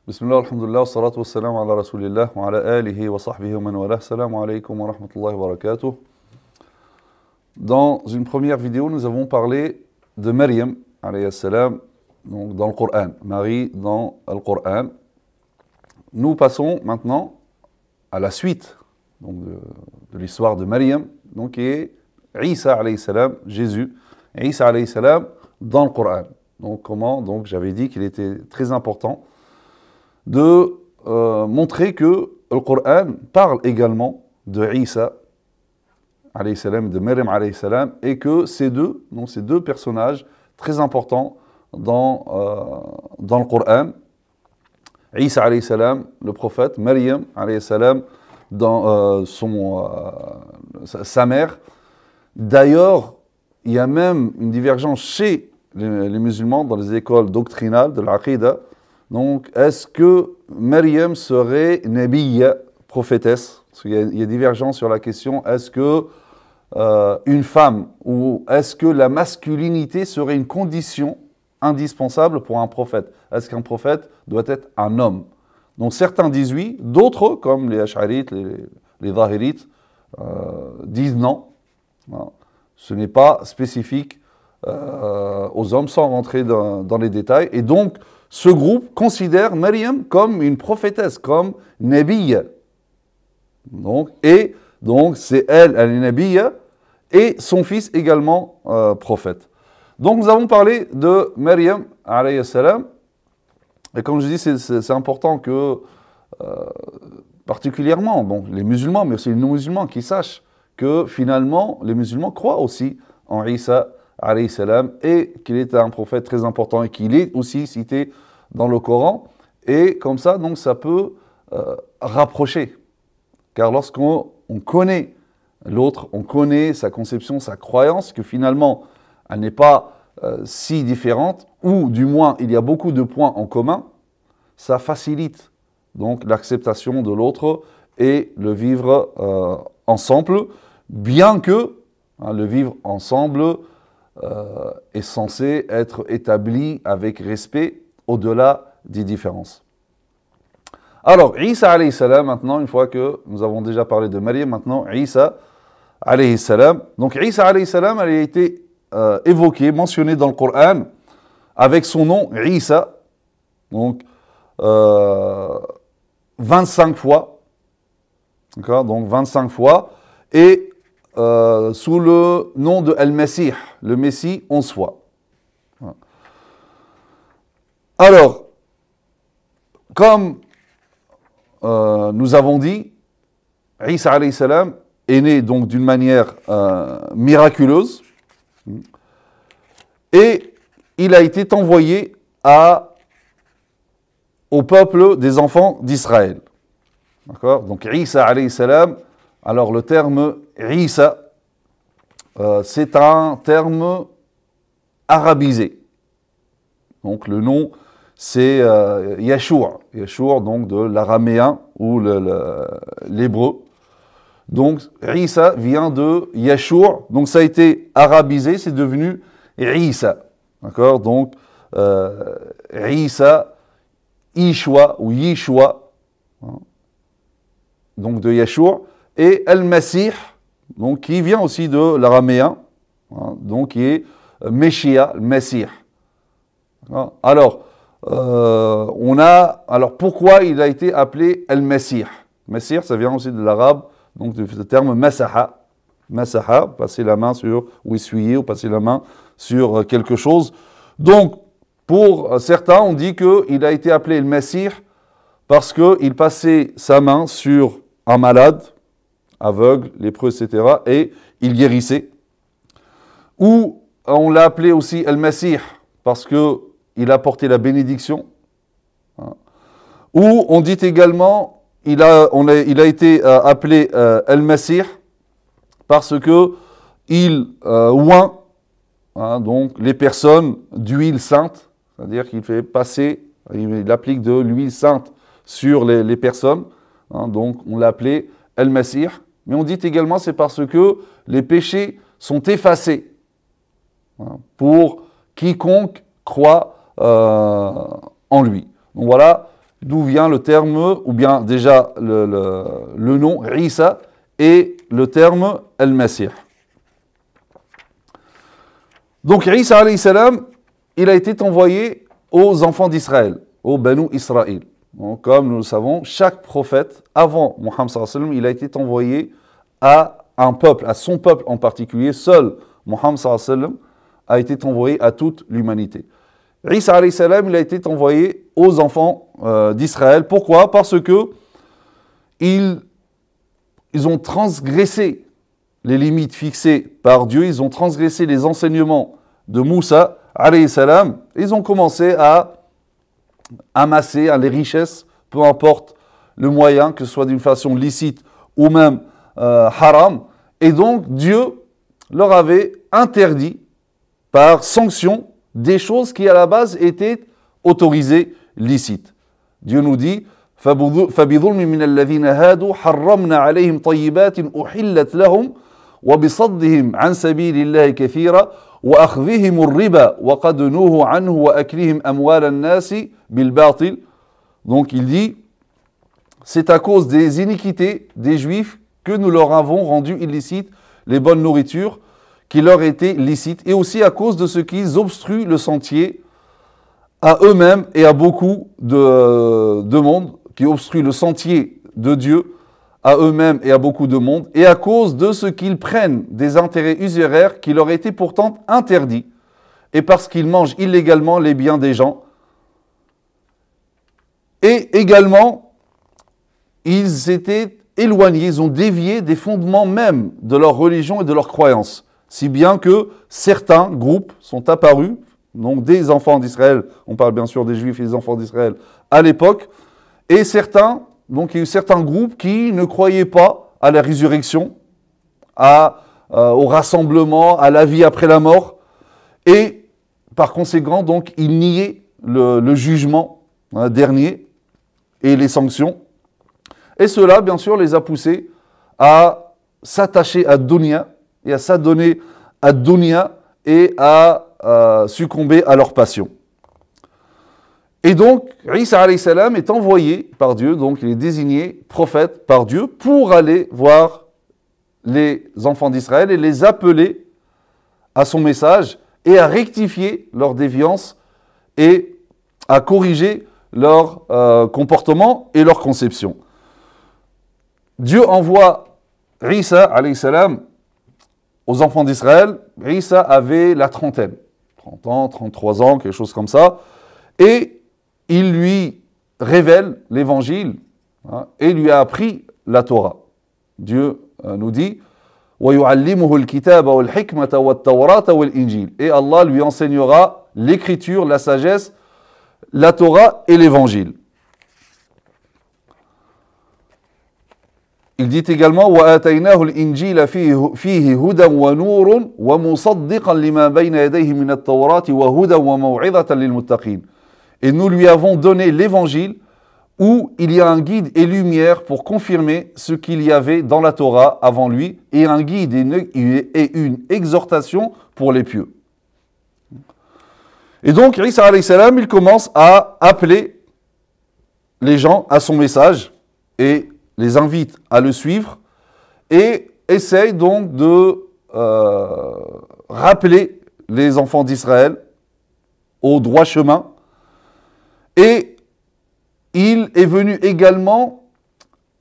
Bismillah, alhamdulillah, wa salatu wa salam ala rasulillah, wa ala alihi wa sahbihi wa man walah. Salam alaykum wa rahmatullahi wa barakatuh. Dans une première vidéo, nous avons parlé de Maryam, alayhi salam, donc dans le Coran. Marie dans le Coran. Nous passons maintenant à la suite donc de l'histoire de Maryam, donc qui est Isa alayhi salam, Jésus. Isa alayhi salam dans le Coran. Donc comment? Donc j'avais dit qu'il était très important de montrer que le Coran parle également de Isa alayhi salam, de Maryam alayhi salam, et que ces deux personnages très importants dans le Coran, Isa alayhi salam, le prophète, Maryam alayhi salam, dans sa mère. D'ailleurs, il y a même une divergence chez les musulmans dans les écoles doctrinales de l'Aqidah. Donc, est-ce que Maryam serait Nabiyya, prophétesse? Parce qu'il y a divergence sur la question, est-ce que une femme, ou est-ce que la masculinité serait une condition indispensable pour un prophète? Est-ce qu'un prophète doit être un homme? Donc certains disent oui, d'autres, comme les Ash'arites, les Zahirites, disent non. Ce n'est pas spécifique aux hommes, sans rentrer dans les détails. Et donc, ce groupe considère Maryam comme une prophétesse, comme Nabiyya. Donc c'est elle est Nabiyya, et son fils également prophète. Donc nous avons parlé de Maryam, alayhi salam, et comme je dis, c'est important que, particulièrement, bon, les musulmans, mais aussi les non-musulmans, qui sachent que finalement, les musulmans croient aussi en Isa, alayhi salam, et qu'il est un prophète très important, et qu'il est aussi cité dans le Coran, et comme ça, donc, ça peut rapprocher. Car lorsqu'on connaît l'autre, on connaît sa conception, sa croyance, que finalement, elle n'est pas si différente, ou du moins, il y a beaucoup de points en commun, ça facilite donc l'acceptation de l'autre et le vivre ensemble, bien que le vivre ensemble est censé être établi avec respect au-delà des différences. Alors, Isa alayhi salam, maintenant, une fois que nous avons déjà parlé de Maryam, maintenant, Isa alayhi salam. Donc, Isa alayhi salam, elle a été évoquée, mentionnée dans le Coran, avec son nom, Isa, donc 25 fois, d'accord, donc 25 fois, et sous le nom de Al-Mesih, le Messie, 11 fois. Alors, comme nous avons dit, Isa alayhi salam est né donc d'une manière miraculeuse, et il a été envoyé au peuple des enfants d'Israël. D'accord? Donc Isa alayhi salam, alors le terme Isa, c'est un terme arabisé. Donc le nom, c'est Yeshua. Yeshua, donc de l'araméen ou l'hébreu. Donc Isa vient de Yeshua, donc ça a été arabisé, c'est devenu Isa. D'accord? Donc Isa, Ishwa ou Yeshua, donc de Yeshua, et Al-Masih, donc qui vient aussi de l'araméen, donc qui est Meshia, Messie. Alors, pourquoi il a été appelé Al-Mesih? Messie, ça vient aussi de l'arabe, donc du terme Masaha. Masaha, passer la main sur, ou essuyer, ou passer la main sur quelque chose. Donc, pour certains, on dit qu'il a été appelé le Messie parce qu'il passait sa main sur un malade, aveugle, lépreux, etc., et il guérissait. Ou on l'a appelé aussi El Messie parce qu'il apportait la bénédiction. Ou on dit également, il a été appelé El Messie parce qu'il oint donc les personnes d'huile sainte, c'est-à-dire qu'il fait passer, il applique de l'huile sainte sur les personnes, donc on l'a appelé El Messie. Mais on dit également c'est parce que les péchés sont effacés pour quiconque croit en lui. Donc voilà d'où vient le terme, ou bien déjà le nom Isa et le terme Al-Masih. Donc Isa alayhi salam, il a été envoyé aux enfants d'Israël, aux Banu Israël. Donc, comme nous le savons, chaque prophète, avant Muhammad sallallahu alayhi wa sallam, il a été envoyé à un peuple, à son peuple en particulier. Seul Muhammad sallallahu alayhi wa sallam a été envoyé à toute l'humanité. Isa alayhi salam, il a été envoyé aux enfants d'Israël. Pourquoi? Parce que ils ont transgressé les limites fixées par Dieu, ils ont transgressé les enseignements de Moussa alayhi salam. Ils ont commencé à amasser les richesses, peu importe le moyen, que ce soit d'une façon licite ou même haram. Et donc Dieu leur avait interdit par sanction des choses qui à la base étaient autorisées, licites. Dieu nous dit فَبِظُلْمٍ مِّنَ الَّذِينَ هَادُوا حَرَّمْنَا عَلَيْهِمْ طَيِّبَاتٍ أُحِلَّتْ لَهُمْ وَبِصَدِّهِمْ عَنْ سَبِيلِ اللَّهِ كَثِيرًا وَأَخْذِهِمُ الرِّبَا وَقَدْ نُهُوا عَنْهُ وَأَكْلِهِمْ أَمْوَالَ النَّاسِ بِالْبَاطِلِ. Donc il dit, c'est à cause des iniquités des Juifs que nous leur avons rendu illicites les bonnes nourritures qui leur étaient licites, et aussi à cause de ce qu'ils obstruent le sentier à eux-mêmes et à beaucoup de monde, qui obstruent le sentier de Dieu à eux-mêmes et à beaucoup de monde, et à cause de ce qu'ils prennent des intérêts usuraires qui leur étaient pourtant interdits, et parce qu'ils mangent illégalement les biens des gens. Et également, ils étaient éloignés, ils ont dévié des fondements même de leur religion et de leur croyance. Si bien que certains groupes sont apparus, donc des enfants d'Israël, on parle bien sûr des Juifs et des enfants d'Israël à l'époque, et donc il y a eu certains groupes qui ne croyaient pas à la résurrection, au rassemblement, à la vie après la mort, et par conséquent, donc, ils niaient le jugement dernier et les sanctions. Et cela, bien sûr, les a poussés à s'attacher à Dunya et à s'adonner à Dunya et à succomber à leur passion. Et donc, Isa alayhi salam est envoyé par Dieu, donc il est désigné prophète par Dieu pour aller voir les enfants d'Israël et les appeler à son message et à rectifier leur déviance et à corriger leur comportement et leur conception. Dieu envoie Isa alayhi salam aux enfants d'Israël. Isa avait la trentaine, 30 ans, 33 ans, quelque chose comme ça, et il lui révèle l'évangile et lui a appris la Torah. Dieu nous dit وَيُعَلِّمُهُ الْكِتَابَ وَالْحِكْمَةَ وَالتَّوْرَاةَ وَالْإِنْجِيلَ. Et Allah lui enseignera l'écriture, la sagesse, la Torah et l'évangile. Il dit également وَآتَيْنَاهُ الْإِنْجِيلَ فِيهِ هُدًى وَنُورٌ وَمُصَدِّقًا لِمَا بَيْنَ يَدَيْهِ مِنَ التَّوْرَاةِ وَهُدًى وَمَوْعِظَةً لِلْمُتَّقِينَ. Et nous lui avons donné l'évangile où il y a un guide et lumière pour confirmer ce qu'il y avait dans la Torah avant lui, et un guide et une exhortation pour les pieux. Et donc Isa alayhi salam, il commence à appeler les gens à son message et les invite à le suivre et essaye donc de rappeler les enfants d'Israël au droit chemin. Et il est venu également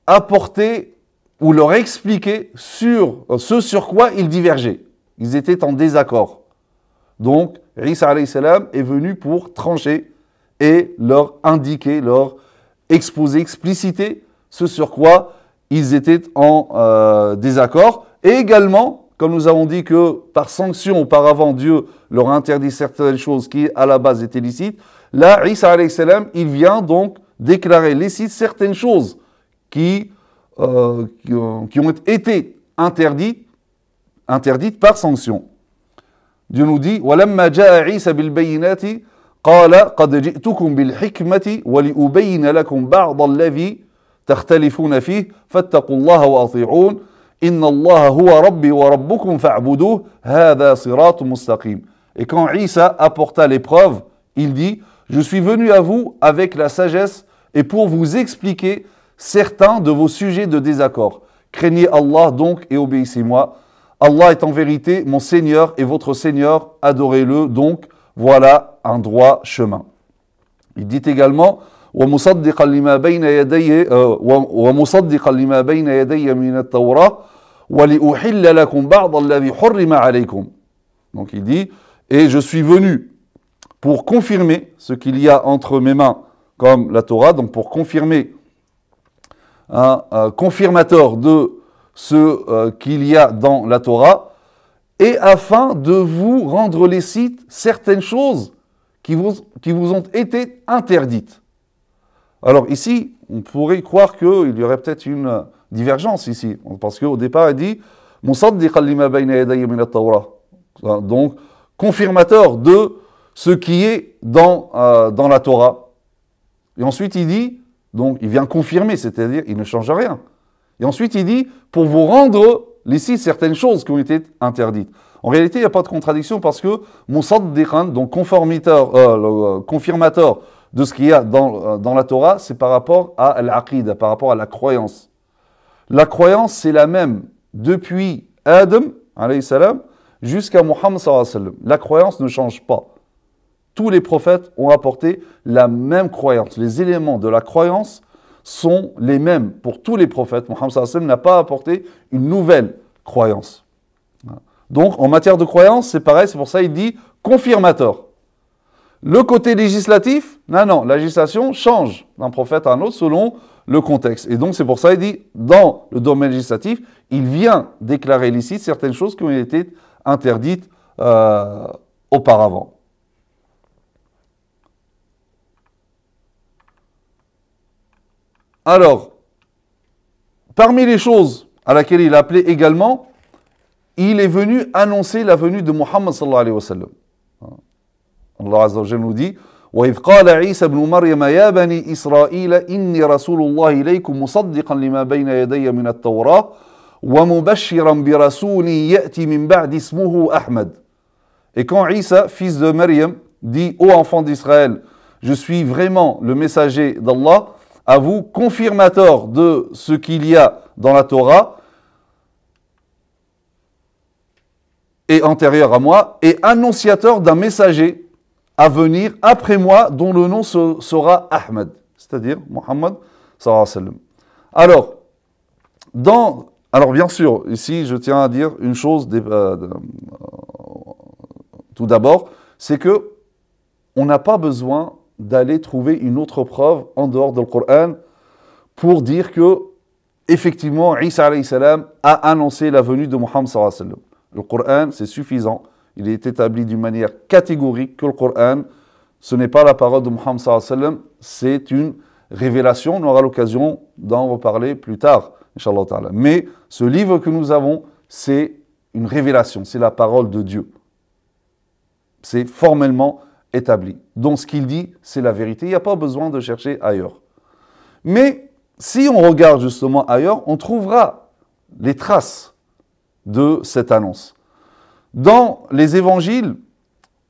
apporter ou leur expliquer sur ce sur quoi ils divergeaient. Ils étaient en désaccord. Donc, Isa alayhi salam est venu pour trancher et leur indiquer, leur exposer, expliciter ce sur quoi ils étaient en désaccord. Et également, comme nous avons dit que par sanction auparavant, Dieu leur a interdit certaines choses qui à la base étaient licites, là, Isa alayhi salam, il vient donc déclarer licite certaines choses qui ont été interdites par sanction. Dieu nous dit وَلَمَّا جَاءَ عِيسَى بِالْبَيِّنَاتِ قَالَ قَدْ جِئْتُكُمْ بِالْحِكْمَةِ وَلِأُبَيِّنَ لَكُمْ بَعْضَ الَّذِي تَخْتَلِفُونَ فِيهِ فَاتَّقُوا اللَّهَ وَأَطِيعُونِ إِنَّ اللَّهَ هُوَ رَبِّي وَرَبُّكُمْ فَاعْبُدُوهُ هَذَا صِرَاطٌ مُسْتَقِيمٌ. Et quand Isa apporta l'épreuve, il dit: je suis venu à vous avec la sagesse et pour vous expliquer certains de vos sujets de désaccord. Craignez Allah donc et obéissez-moi. Allah est en vérité mon Seigneur et votre Seigneur, adorez-le donc, voilà un droit chemin. Il dit également وَمُصَدِّقًا لِمَا بَيْنَ يَدَيَّ مِنَ التَّوْرَةِ وَلِأُحِلَّ لَكُمْ بَعْضَ الَّذِي حُرِّمَ عَلَيْكُمْ. Donc il dit, et je suis venu pour confirmer ce qu'il y a entre mes mains comme la Torah, donc pour confirmer un confirmateur de ce qu'il y a dans la Torah, et afin de vous rendre licite certaines choses qui vous ont été interdites. Alors ici, on pourrait croire qu'il y aurait peut-être une divergence ici, parce qu'au départ, il dit « Musaddiqan lima bayna yadayya min at-Tawrah » donc, confirmateur de ce qui est dans la Torah. Et ensuite, il dit, donc il vient confirmer, c'est-à-dire il ne change rien. Et ensuite, il dit, pour vous rendre ici certaines choses qui ont été interdites. En réalité, il n'y a pas de contradiction parce que Musaddiqan, donc confirmateur de ce qu'il y a dans la Torah, c'est par rapport à l'aqida, par rapport à la croyance. La croyance, c'est la même depuis Adam, alayhi salam, jusqu'à Muhammad sallallahu alayhi wa sallam. La croyance ne change pas. Tous les prophètes ont apporté la même croyance. Les éléments de la croyance sont les mêmes pour tous les prophètes. Muhammad sallallahu alayhi wa sallam n'a pas apporté une nouvelle croyance. Donc, en matière de croyance, c'est pareil, c'est pour ça qu'il dit confirmateur. Le côté législatif, non, la législation change d'un prophète à un autre selon le contexte. Et donc, c'est pour ça qu'il dit, dans le domaine législatif, il vient déclarer licite certaines choses qui ont été interdites auparavant. Alors, parmi les choses à laquelle il appelait également, il est venu annoncer la venue de Muhammad sallallahu alayhi wa sallam. Allah Azza wa Jalla nous dit وَإِذْ قَالَ عِيسَى بْنُ مَرْيَمَ يَا بَنِي إِسْرَائِيلَ إِنِّي رَسُولُ اللَّهِ إِلَيْكُمْ مُصَدِّقًا لِمَا بَيْنَ يَدَيَّ مِنَ التَّوْرَاةِ وَمُبَشِّرًا بِرَسُولٍ يَأْتِي مِنْ بَعْدِ اسْمُهُ أَحْمَدَ. Et quand Isa, fils de Maryam, dit ô enfants d'Israël, je suis vraiment le messager d'Allah, à vous, confirmateur de ce qu'il y a dans la Torah, et antérieur à moi, et annonciateur d'un messager à venir après moi, dont le nom sera Ahmed, c'est-à-dire Muhammad sallallahu alayhi wa sallam. Alors bien sûr, ici je tiens à dire une chose tout d'abord, c'est que on n'a pas besoin d'aller trouver une autre preuve en dehors du Coran pour dire que effectivement Isa alayhi salam a annoncé la venue de Muhammad sallallahu alayhi wa sallam. Le Coran, c'est suffisant. Il est établi d'une manière catégorique que le Coran, ce n'est pas la parole de Muhammad sallallahu alayhi wa sallam, c'est une révélation. On aura l'occasion d'en reparler plus tard, Inch'Allah ta'ala. Mais ce livre que nous avons, c'est une révélation, c'est la parole de Dieu. C'est formellement établi. Donc ce qu'il dit, c'est la vérité. Il n'y a pas besoin de chercher ailleurs. Mais si on regarde justement ailleurs, on trouvera les traces de cette annonce. Dans les évangiles,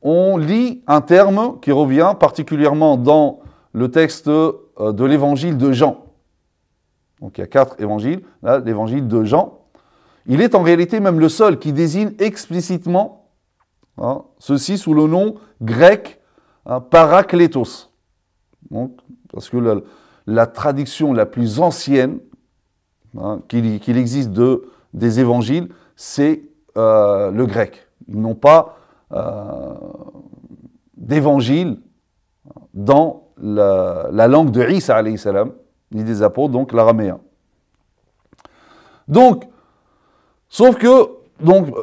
on lit un terme qui revient particulièrement dans le texte de l'évangile de Jean. Donc il y a 4 évangiles, là l'évangile de Jean. Il est en réalité même le seul qui désigne explicitement ceci sous le nom grec paraklétos. Donc, parce que la traduction la plus ancienne qu'il existe des évangiles, c'est le grec. Ils n'ont pas d'évangile dans la langue de Isa alayhi salam, ni des apôtres, donc l'araméen. Donc, sauf que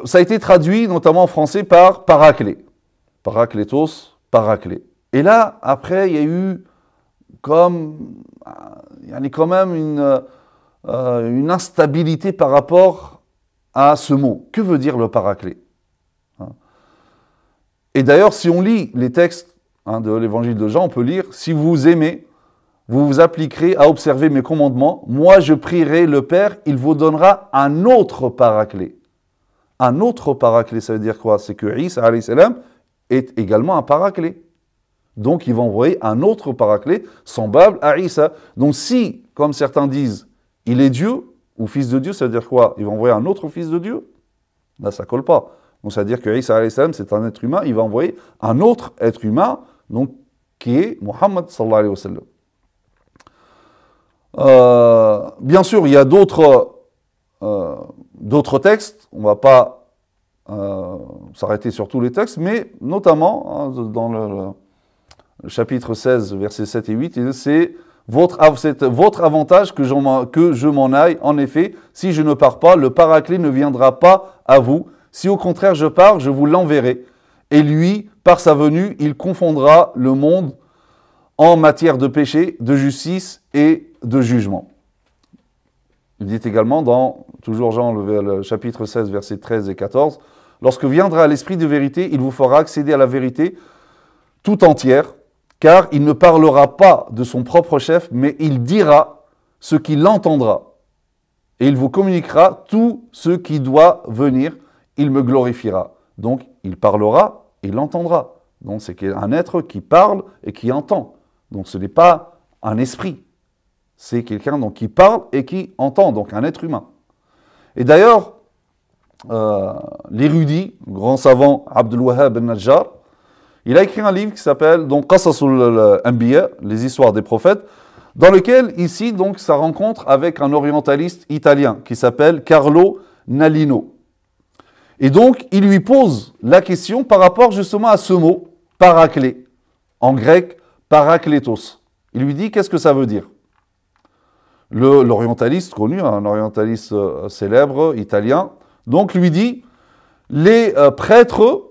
ça a été traduit notamment en français par paraclé. Paraklétos, paraclé. Et là, après, il y a eu quand même une instabilité par rapport à ce mot. Que veut dire le paraclet? Et d'ailleurs, si on lit les textes de l'évangile de Jean, on peut lire « Si vous aimez, vous vous appliquerez à observer mes commandements. Moi, je prierai le Père, il vous donnera un autre paraclet. » Un autre paraclet, ça veut dire quoi? C'est que Isa alayhi salam est également un paraclet. Donc, il va envoyer un autre paraclet semblable à Isa. Donc, si, comme certains disent, il est Dieu ou fils de Dieu, ça veut dire quoi? Il va envoyer un autre fils de Dieu? Là, ça ne colle pas. Donc, ça veut dire que Isa alayhi salam, c'est un être humain, il va envoyer un autre être humain, donc, qui est Muhammad sallallahu alayhi wa sallam. Bien sûr, il y a d'autres textes, on ne va pas s'arrêter sur tous les textes, mais notamment dans le chapitre 16, versets 7 et 8, c'est votre avantage que je m'en aille. En effet, si je ne pars pas, le paraclet ne viendra pas à vous. Si au contraire je pars, je vous l'enverrai. Et lui, par sa venue, il confondra le monde en matière de péché, de justice et de jugement. Il dit également toujours Jean, le chapitre 16, versets 13 et 14, « Lorsque viendra l'Esprit de vérité, il vous fera accéder à la vérité tout entière, car il ne parlera pas de son propre chef, mais il dira ce qu'il entendra. Et il vous communiquera tout ce qui doit venir, il me glorifiera. » Donc, il parlera, il entendra. Donc, c'est un être qui parle et qui entend. Donc, ce n'est pas un esprit. C'est quelqu'un qui parle et qui entend, donc un être humain. Et d'ailleurs, l'érudit, le grand savant Abdul Wahhab al-Najjar, il a écrit un livre qui s'appelle Qasasul Anbiya, les histoires des prophètes, dans lequel, ici, donc, ça rencontre avec un orientaliste italien qui s'appelle Carlo Nalino. Et donc, il lui pose la question par rapport justement à ce mot, paraclet, en grec, parakletos. Il lui dit, qu'est-ce que ça veut dire? L'orientaliste connu, un orientaliste célèbre, italien, donc lui dit, les prêtres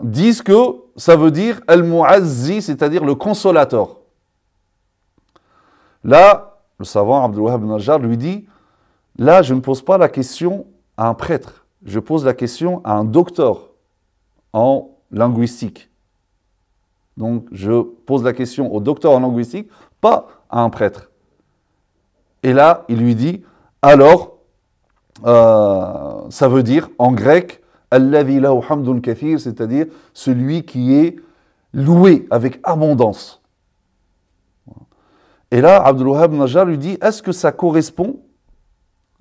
disent que ça veut dire al-mu'azzi, c'est-à-dire le consolateur. Là, le savant Abdul Wahhab al-Najjar lui dit, là, je ne pose pas la question à un prêtre, je pose la question à un docteur en linguistique. Donc, je pose la question au docteur en linguistique, pas à un prêtre. Et là, il lui dit, alors, ça veut dire, en grec, alladhi lahu hamdun kathir, c'est-à-dire celui qui est loué avec abondance. Et là, Abdul Wahhab al-Najjar lui dit, est-ce que ça correspond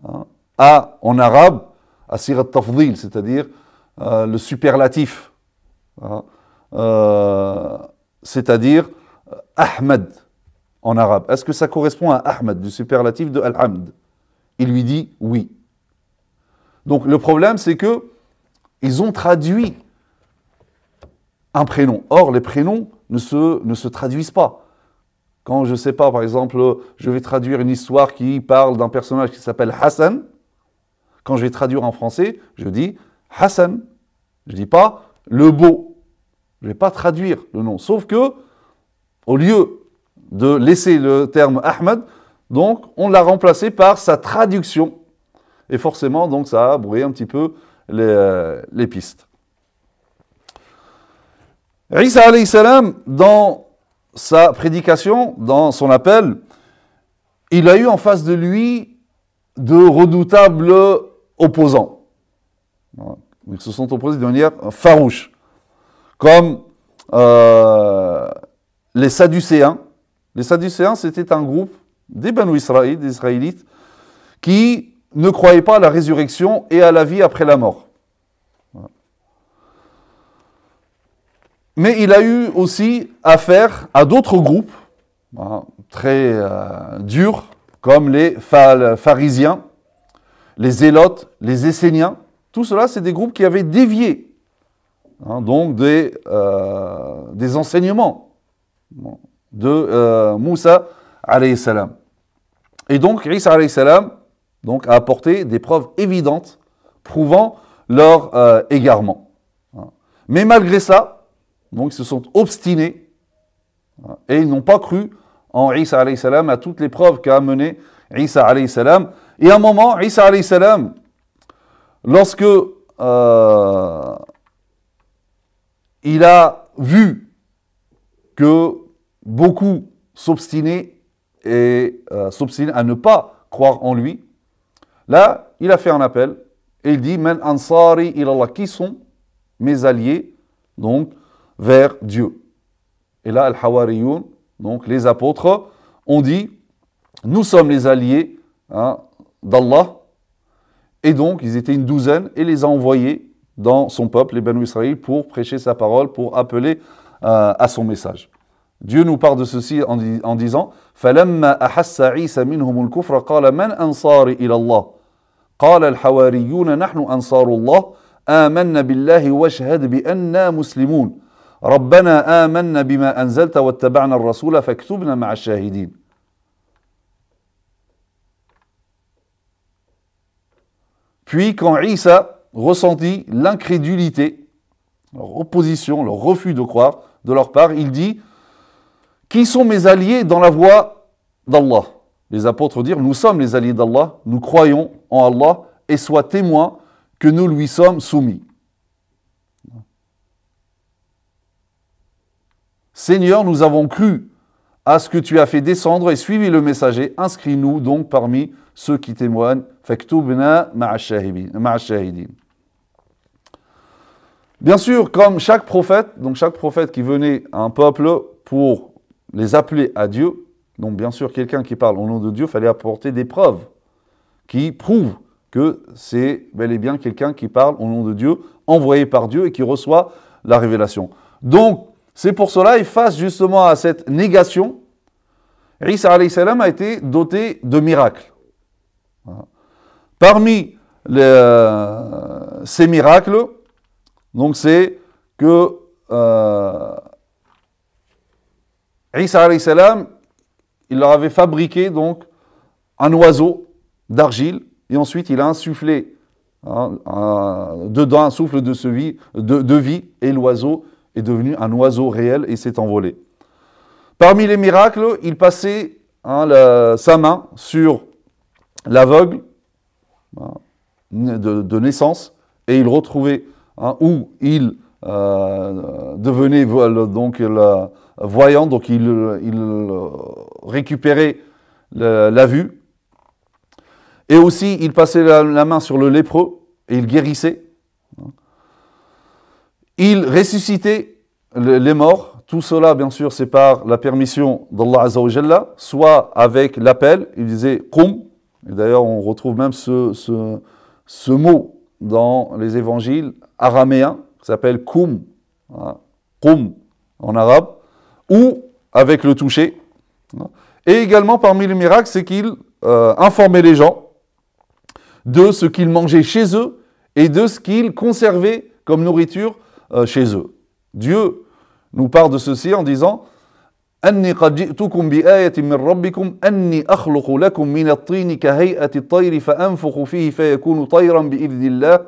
en arabe, à sirat tafdil, c'est-à-dire le superlatif, c'est-à-dire Ahmed en arabe. Est-ce que ça correspond à Ahmed, du superlatif de Al-Hamd? Il lui dit oui. Donc le problème, c'est que ils ont traduit un prénom. Or, les prénoms ne se traduisent pas. Quand, je ne sais pas, par exemple, je vais traduire une histoire qui parle d'un personnage qui s'appelle Hassan, quand je vais traduire en français, je dis Hassan. Je ne dis pas le beau. Je ne vais pas traduire le nom. Sauf que, au lieu de laisser le terme Ahmed, donc on l'a remplacé par sa traduction. Et forcément, donc ça a brouillé un petit peu les pistes. Isa alayhi salam, dans sa prédication, dans son appel, il a eu en face de lui de redoutables opposants. Ils se sont opposés de manière farouche. Comme les Sadducéens. Les Sadducéens, c'était un groupe des Banu Israël, des Israélites, qui ne croyaient pas à la résurrection et à la vie après la mort. Mais il a eu aussi affaire à d'autres groupes très durs, comme les pharisiens, les zélotes, les esséniens. Tout cela, c'est des groupes qui avaient dévié donc des enseignements de Moussa alayhi salam. Et donc, Isa alayhi salam donc, a apporté des preuves évidentes prouvant leur égarement. Mais malgré ça, donc, ils se sont obstinés et ils n'ont pas cru en Isa alayhi salam, à toutes les preuves qu'a amené Isa alayhi salam. Et à un moment, Isa alayhi salam, lorsque il a vu que beaucoup s'obstinaient à ne pas croire en lui, là, il a fait un appel et il dit « Man ansari ilallah » qui sont mes alliés, donc, vers Dieu. Et là, Al-Hawariyoun, donc les apôtres, ont dit, nous sommes les alliés d'Allah. Et donc, ils étaient une douzaine et les a envoyés dans son peuple, les Banu Israël, pour prêcher sa parole, pour appeler à son message. Dieu nous parle de ceci en disant فَلَمَّا أَحَسَّ عِيسَى مِنْهُمُ الْكُفْرَ قَالَ مَنْ أَنصَارِ إِلَى اللَّهِ قَالَ الْحَوَارِيُّونَ نَحْنُ أَنصَارُ اللَّهِ آمَنَّا بِاللَّهِ وَاشْهَدْ بِأَنَّا مُسْلِمُونَ رَبَّنَا آمَنَّا بِمَا أَنزَلْتَ وَاتَّبَعْنَا الرَّسُولَ فَاكْتُبْنَا مَعَ الشَّاهِدِينَ. Puis quand Isa ressentit l'incrédulité, leur opposition, leur refus de croire de leur part, il dit « Qui sont mes alliés dans la voie d'Allah ?» Les apôtres dirent « Nous sommes les alliés d'Allah, nous croyons en Allah et sois témoin que nous lui sommes soumis. » Seigneur, nous avons cru à ce que tu as fait descendre et suivi le messager, inscris-nous donc parmi ceux qui témoignent. Faktubna ma'a shahidin. Bien sûr, comme chaque prophète, donc chaque prophète qui venait à un peuple pour les appeler à Dieu, donc bien sûr quelqu'un qui parle au nom de Dieu, il fallait apporter des preuves qui prouvent que c'est bel et bien quelqu'un qui parle au nom de Dieu, envoyé par Dieu et qui reçoit la révélation. Donc, c'est pour cela, et face justement à cette négation, Isa alayhi salam a été doté de miracles. Parmi ces miracles, donc c'est que Isa alayhi salam, il leur avait fabriqué donc un oiseau d'argile et ensuite il a insufflé dedans un souffle de vie et l'oiseau est devenu un oiseau réel et s'est envolé. Parmi les miracles, il passait sa main sur l'aveugle de naissance et il retrouvait où il devenait donc voyant, donc il récupérait la vue. Et aussi, il passait la main sur le lépreux et il guérissait. Il ressuscitait les morts. Tout cela, bien sûr, c'est par la permission d'Allah Azza wa Jalla, soit avec l'appel, il disait « Qum ». Et d'ailleurs, on retrouve même ce mot dans les évangiles araméens, qui s'appelle « Qum », Qum en arabe, ou avec le toucher. Et également, parmi les miracles, c'est qu'il informait les gens de ce qu'ils mangeaient chez eux et de ce qu'ils conservaient comme nourriture chez eux. Dieu nous parle de ceci en disant أني قد جئتكم بآية من ربكم أني أخلق لكم من الطين كهيئة الطير فأنفخ فيه فيكون طيرا بإذن الله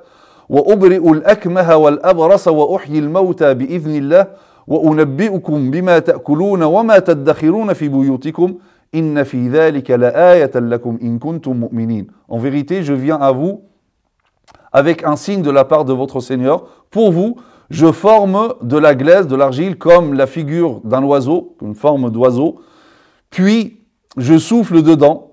وأبرئ الأكمه والأبرص وأحيي الموتى بإذن الله وأنبئكم بما تأكلون وما تدخرون في بيوتكم إن في ذلك لآية لكم إن كنتم مؤمنين. En vérité, je viens à vous avec un signe de la part de votre Seigneur. Pour vous, je forme de la glaise, de l'argile, comme la figure d'un oiseau, une forme d'oiseau, puis je souffle dedans,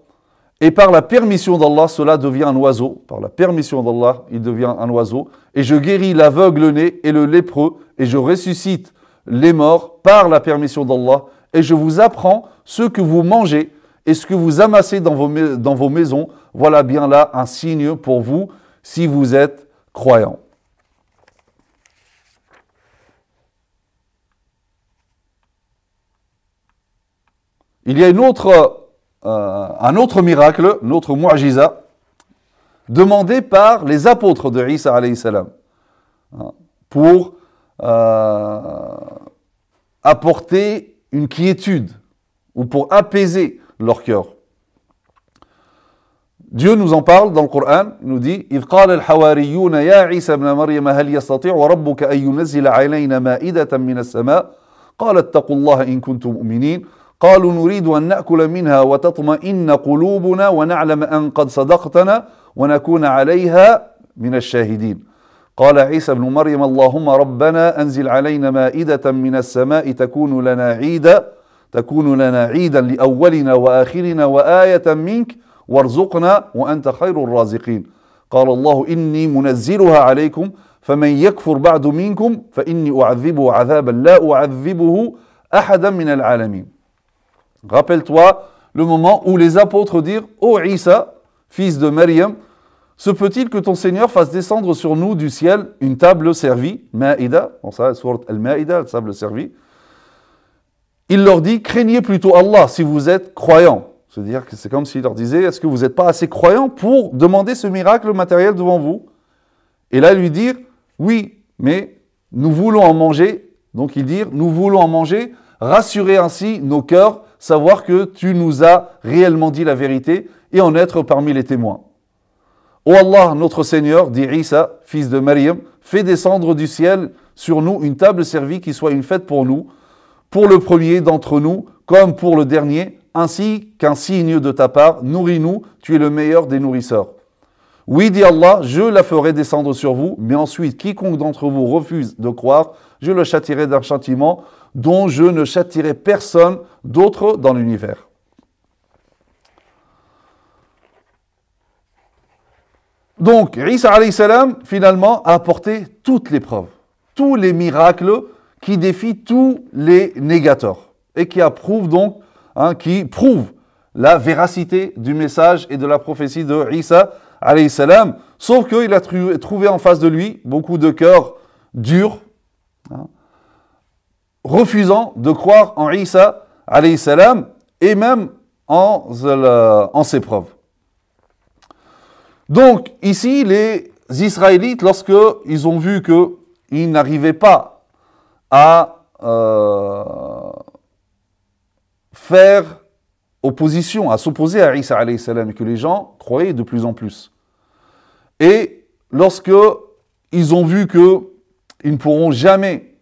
et par la permission d'Allah, cela devient un oiseau. Par la permission d'Allah, il devient un oiseau, et je guéris l'aveugle-né et le lépreux, et je ressuscite les morts par la permission d'Allah, et je vous apprends ce que vous mangez et ce que vous amassez dans vos maisons. Voilà bien là un signe pour vous, si vous êtes croyants. Il y a un autre miracle, un autre mu'jiza, demandé par les apôtres de Isa alayhi salam, pour apporter une quiétude ou pour apaiser leur cœur. Dieu nous en parle dans le Coran, il nous dit إذ قال الحواريون يا عيسى ابن مريم هل يستطيع ربك أن ينزل علينا مائدة من السماء قال اتقوا الله إن كنتم مؤمنين قالوا نريد أن نأكل منها وتطمئن قلوبنا ونعلم أن قد صدقتنا ونكون عليها من الشاهدين قال عيسى ابن مريم اللهم ربنا أنزل علينا مائدة من السماء تكون لنا عيدا لأولنا وآخرنا وآية منك وارزقنا وأنت خير الرازقين قال الله إني منزلها عليكم فمن يكفر بعد منكم فإني أعذبه عذابا لا أعذبه أحدا من العالمين. Rappelle-toi le moment où les apôtres dirent « Ô Isa, fils de Maryam, se peut-il que ton Seigneur fasse descendre sur nous du ciel une table servie, Ma'ida, bon ça, sourate Al-Ma'ida, la table servie. Il leur dit, craignez plutôt Allah si vous êtes croyants. C'est-à-dire que c'est comme s'il leur disait, est-ce que vous n'êtes pas assez croyants pour demander ce miracle matériel devant vous? Et là, lui dire, oui, mais nous voulons en manger. Donc ils dirent, nous voulons en manger, rassurer ainsi nos cœurs, savoir que tu nous as réellement dit la vérité et en être parmi les témoins. Ô Allah, notre Seigneur, dit Isa, fils de Maryam, fais descendre du ciel sur nous une table servie qui soit une fête pour nous, pour le premier d'entre nous, comme pour le dernier, ainsi qu'un signe de ta part, nourris-nous, tu es le meilleur des nourrisseurs. Oui, dit Allah, je la ferai descendre sur vous, mais ensuite, quiconque d'entre vous refuse de croire, je le châtierai d'un châtiment dont je ne châtierai personne d'autre dans l'univers. Donc, Isa alayhi salam, finalement, a apporté toutes les preuves, tous les miracles qui défient tous les négateurs et qui approuvent donc, qui prouvent la véracité du message et de la prophétie de Isa alayhi salam, sauf qu'il a trouvé en face de lui beaucoup de cœurs durs, refusant de croire en Isa alayhi salam et même en ses preuves. Donc, ici, les Israélites, lorsqu'ils ont vu qu'ils n'arrivaient pas à faire opposition, à s'opposer à Isa alayhi salam, et que les gens croyaient de plus en plus. Et lorsqu'ils ont vu qu'ils ne pourront jamais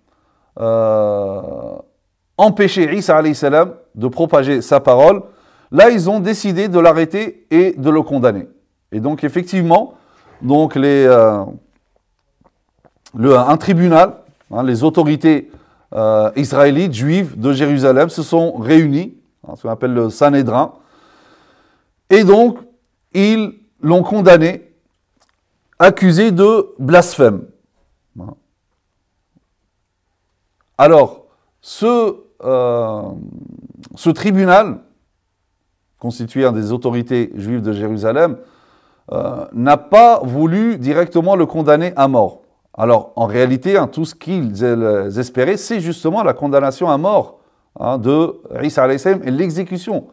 empêcher Isa alayhi salam de propager sa parole, là, ils ont décidé de l'arrêter et de le condamner. Et donc, effectivement, donc un tribunal, les autorités israélites, juives de Jérusalem se sont réunis, ce qu'on appelle le Sanhédrin, et donc, ils l'ont condamné, accusé de blasphème. Alors, ce tribunal, constitué des autorités juives de Jérusalem, n'a pas voulu directement le condamner à mort. Alors, en réalité, tout ce qu'ils espéraient, c'est justement la condamnation à mort de Isa alayhi salam et l'exécution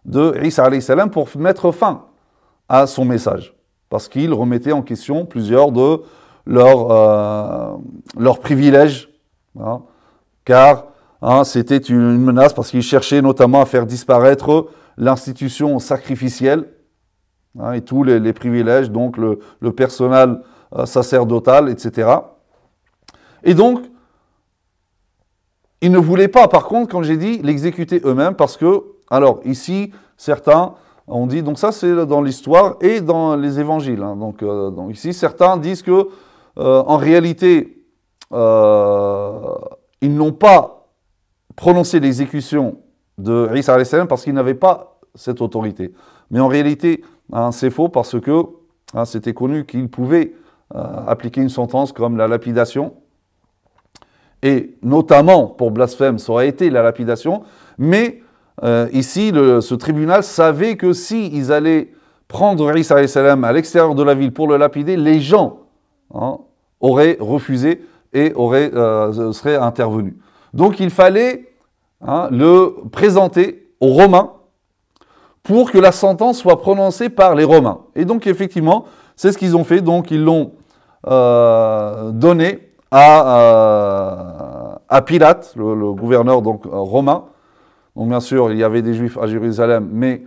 de Isa alayhi salam pour mettre fin à son message. Parce qu'il remettait en question plusieurs de leurs privilèges, car c'était une menace, parce qu'il cherchait notamment à faire disparaître l'institution sacrificielle, et tous les privilèges, donc le personnel sacerdotal, etc. Et donc, ils ne voulaient pas, par contre, comme j'ai dit, l'exécuter eux-mêmes, parce que, alors, ici, certains ont dit, donc ça c'est dans l'histoire et dans les évangiles, donc ici, certains disent que, en réalité, ils n'ont pas prononcé l'exécution de Isa alayhi salam parce qu'ils n'avaient pas cette autorité. Mais en réalité, c'est faux parce que c'était connu qu'ils pouvaient appliquer une sentence comme la lapidation. Et notamment pour blasphème, ça aurait été la lapidation. Mais ici, ce tribunal savait que s'ils allaient prendre Isa alayhi salam à l'extérieur de la ville pour le lapider, les gens auraient refusé et seraient intervenus. Donc il fallait le présenter aux Romains pour que la sentence soit prononcée par les Romains. Et donc, effectivement, c'est ce qu'ils ont fait. Donc, ils l'ont donné à Pilate, le gouverneur romain. Donc, bien sûr, il y avait des Juifs à Jérusalem, mais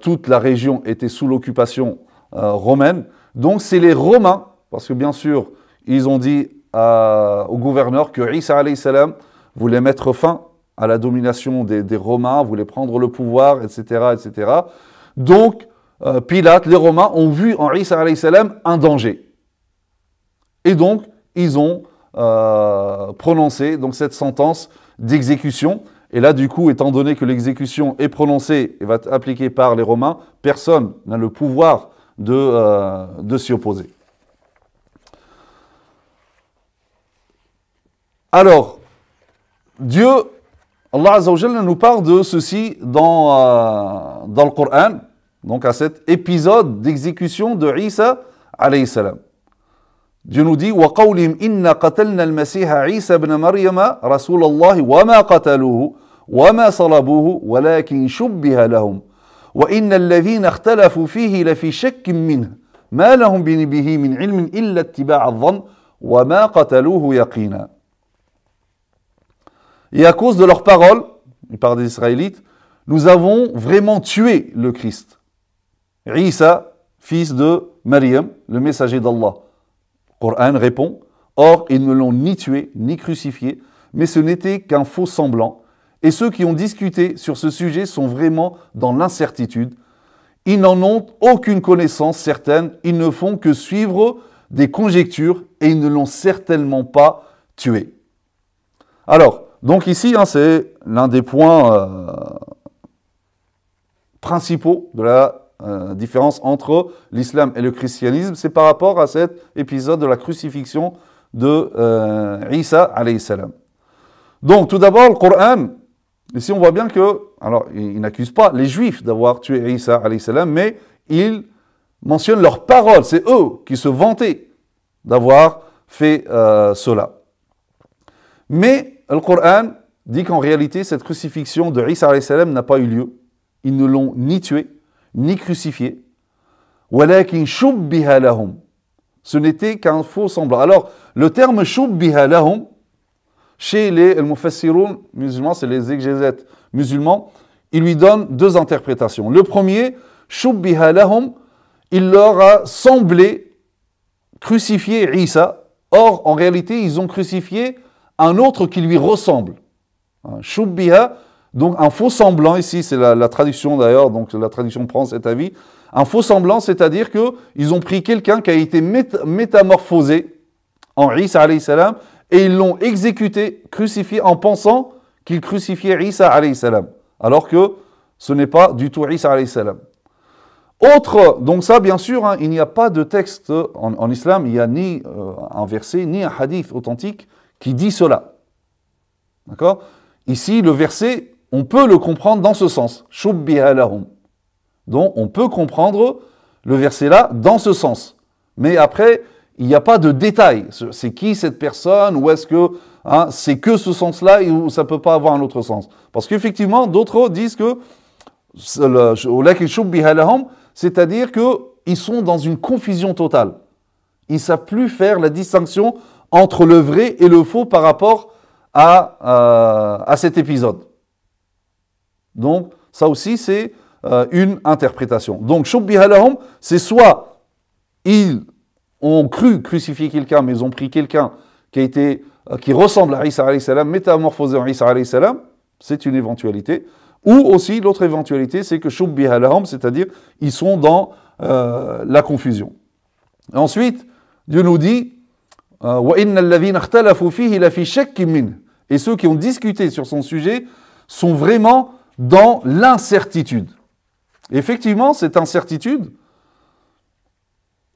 toute la région était sous l'occupation romaine. Donc, c'est les Romains, parce que bien sûr, ils ont dit au gouverneur que Isa alayhi salam voulait mettre fin à la domination des Romains, voulait prendre le pouvoir, etc., etc. Donc, Pilate, les Romains ont vu en Isa alayhi salam un danger. Et donc, ils ont prononcé donc, cette sentence d'exécution. Et là, du coup, étant donné que l'exécution est prononcée et va être appliquée par les Romains, personne n'a le pouvoir de s'y opposer. Alors, Dieu Allah Azza wa Jalla nous parle de ceci dans le Coran, donc à cet épisode d'exécution de Isa alayhi salam. Dieu nous dit وَقَوْلِهِمْ إِنَّا قَتَلْنَا الْمَسِيحَ عِيسَى بْنَ مَرْيَمَ رَسُولَ اللَّهِ وَمَا قَتَلُوهُ وَمَا صَلَبُوهُ وَلَكِنْ شُبِّهَ لَهُمْ وَإِنَّ الَّذِينَ اخْتَلَفُوا فِيهِ لَفِي شَكٍّ مِّنْهُ مَا لَهُمْ بِهِ مِنْ عِلْمٍ إِلَّا اتِّبَاعَ الظَّنِّ وَمَا قَتَلُوهُ يَقِينًا. Et à cause de leurs paroles, il parle des Israélites, nous avons vraiment tué le Christ. Isa, fils de Maryam, le messager d'Allah. Le Coran répond, or ils ne l'ont ni tué ni crucifié, mais ce n'était qu'un faux semblant. Et ceux qui ont discuté sur ce sujet sont vraiment dans l'incertitude. Ils n'en ont aucune connaissance certaine, ils ne font que suivre des conjectures et ils ne l'ont certainement pas tué. Alors, donc ici, c'est l'un des points principaux de la différence entre l'islam et le christianisme, c'est par rapport à cet épisode de la crucifixion de Isa alayhi salam. Donc tout d'abord, le Coran, ici on voit bien que, alors il n'accuse pas les juifs d'avoir tué Isa alayhi salam, mais il mentionne leurs paroles, c'est eux qui se vantaient d'avoir fait cela. Mais le Coran dit qu'en réalité, cette crucifixion de Isa alayhi salam n'a pas eu lieu. Ils ne l'ont ni tué, ni crucifié. وَلَكِنْ شُبِّهَ لَهُمْ. Ce n'était qu'un faux semblant. Alors, le terme شُبِّهَ لَهُمْ, chez les mufassiroun musulmans, c'est les exégètes musulmans, il lui donne deux interprétations. Le premier, شُبِّهَ لَهُمْ, il leur a semblé crucifier Isa. Or, en réalité, ils ont crucifié un autre qui lui ressemble. Shubbiha, donc un faux semblant, ici c'est la traduction d'ailleurs, donc la traduction prend cet avis. Un faux semblant, c'est-à-dire qu'ils ont pris quelqu'un qui a été métamorphosé en Isa alayhi salam et ils l'ont exécuté, crucifié en pensant qu'ils crucifiaient Isa alayhi salam. Alors que ce n'est pas du tout Isa alayhi salam. Autre, donc ça bien sûr, il n'y a pas de texte en islam, il n'y a ni un verset, ni un hadith authentique qui dit cela. D'accord ? Ici, le verset, on peut le comprendre dans ce sens. Shubbiha lahum. Donc, on peut comprendre le verset-là dans ce sens. Mais après, il n'y a pas de détails. C'est qui cette personne? Ou est-ce que c'est que ce sens-là ou ça ne peut pas avoir un autre sens? Parce qu'effectivement, d'autres disent que shubbiha lahum, c'est-à-dire qu'ils sont dans une confusion totale. Ils ne savent plus faire la distinction entre le vrai et le faux par rapport à cet épisode. Donc, ça aussi, c'est une interprétation. Donc, shubbiha lahum, c'est soit ils ont cru crucifier quelqu'un, mais ils ont pris quelqu'un qui ressemble à Isa alayhi salam, métamorphosé en Isa alayhi salam, c'est une éventualité. Ou aussi, l'autre éventualité, c'est que shubbiha lahum, c'est-à-dire ils sont dans la confusion. Et ensuite, Dieu nous dit وَإِنَّ الَّذِينَ اخْتَلَفُوا فِيهِ لَفِي شَكٍّ مِّنْهُ. Et ceux qui ont discuté sur son sujet sont vraiment dans l'incertitude. Effectivement, cette incertitude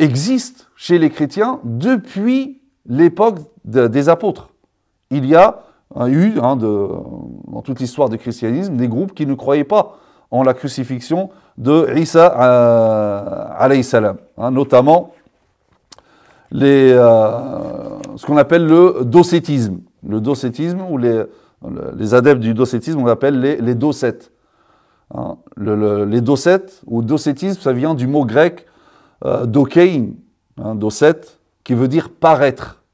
existe chez les chrétiens depuis l'époque des apôtres. Il y a eu, dans toute l'histoire du christianisme, des groupes qui ne croyaient pas en la crucifixion de Isa alayhi salam, notamment ce qu'on appelle le docétisme. Le docétisme, ou les adeptes du docétisme, on l'appelle les docètes. Les docètes, ou docétisme, ça vient du mot grec dokein, docète, qui veut dire paraître.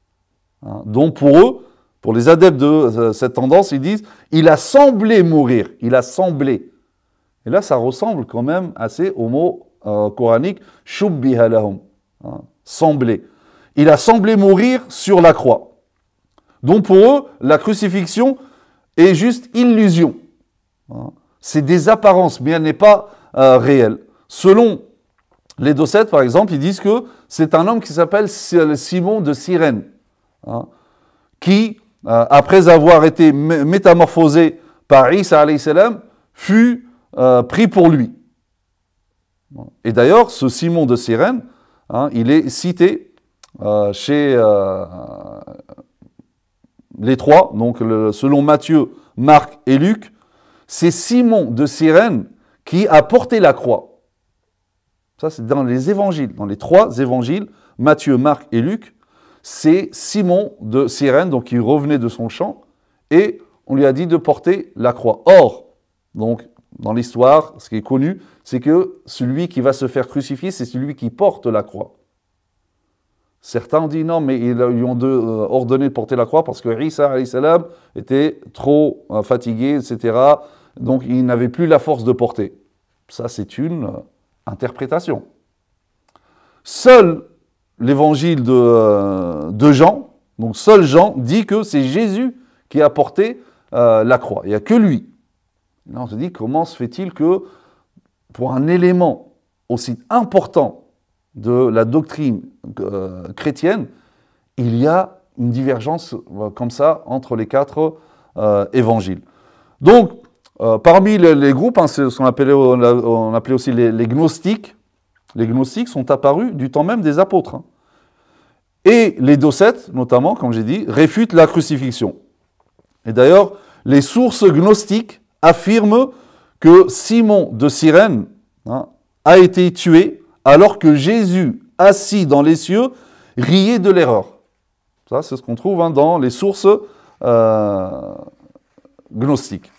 Donc pour eux, pour les adeptes de cette tendance, ils disent « il a semblé mourir », il a semblé. Et là, ça ressemble quand même assez au mot coranique « shubbiha lahum », semblé. Il a semblé mourir sur la croix. Donc pour eux, la crucifixion est juste illusion. C'est des apparences, mais elle n'est pas réelle. Selon les docètes, par exemple, ils disent que c'est un homme qui s'appelle Simon de Cyrène, qui, après avoir été métamorphosé par Isa alayhi salam, fut pris pour lui. Et d'ailleurs, ce Simon de Cyrène, il est cité chez les trois, donc selon Matthieu Marc et Luc, c'est Simon de Cyrène qui a porté la croix. Ça, c'est dans les évangiles, dans les 3 évangiles, Matthieu, Marc et Luc, c'est Simon de Cyrène, donc qui revenait de son champ, et on lui a dit de porter la croix. Or, donc, dans l'histoire, ce qui est connu, c'est que celui qui va se faire crucifier, c'est celui qui porte la croix. Certains ont dit non, mais ils lui ont ordonné de porter la croix parce que Isa alayhi salam était trop fatigué, etc. Donc il n'avait plus la force de porter. Ça, c'est une interprétation. Seul l'évangile de Jean, donc seul Jean, dit que c'est Jésus qui a porté la croix. Il n'y a que lui. Là, on se dit, comment se fait-il que pour un élément aussi important de la doctrine chrétienne, il y a une divergence comme ça entre les 4 évangiles. Donc, parmi les groupes, hein, c'est ce qu'on appelait, on appelait aussi les gnostiques. Les gnostiques sont apparus du temps même des apôtres. Hein. Et les docètes, notamment, comme j'ai dit, réfutent la crucifixion. Et d'ailleurs, les sources gnostiques affirment que Simon de Cyrène a été tué alors que Jésus, assis dans les cieux, riait de l'erreur. Ça, c'est ce qu'on trouve dans les sources gnostiques.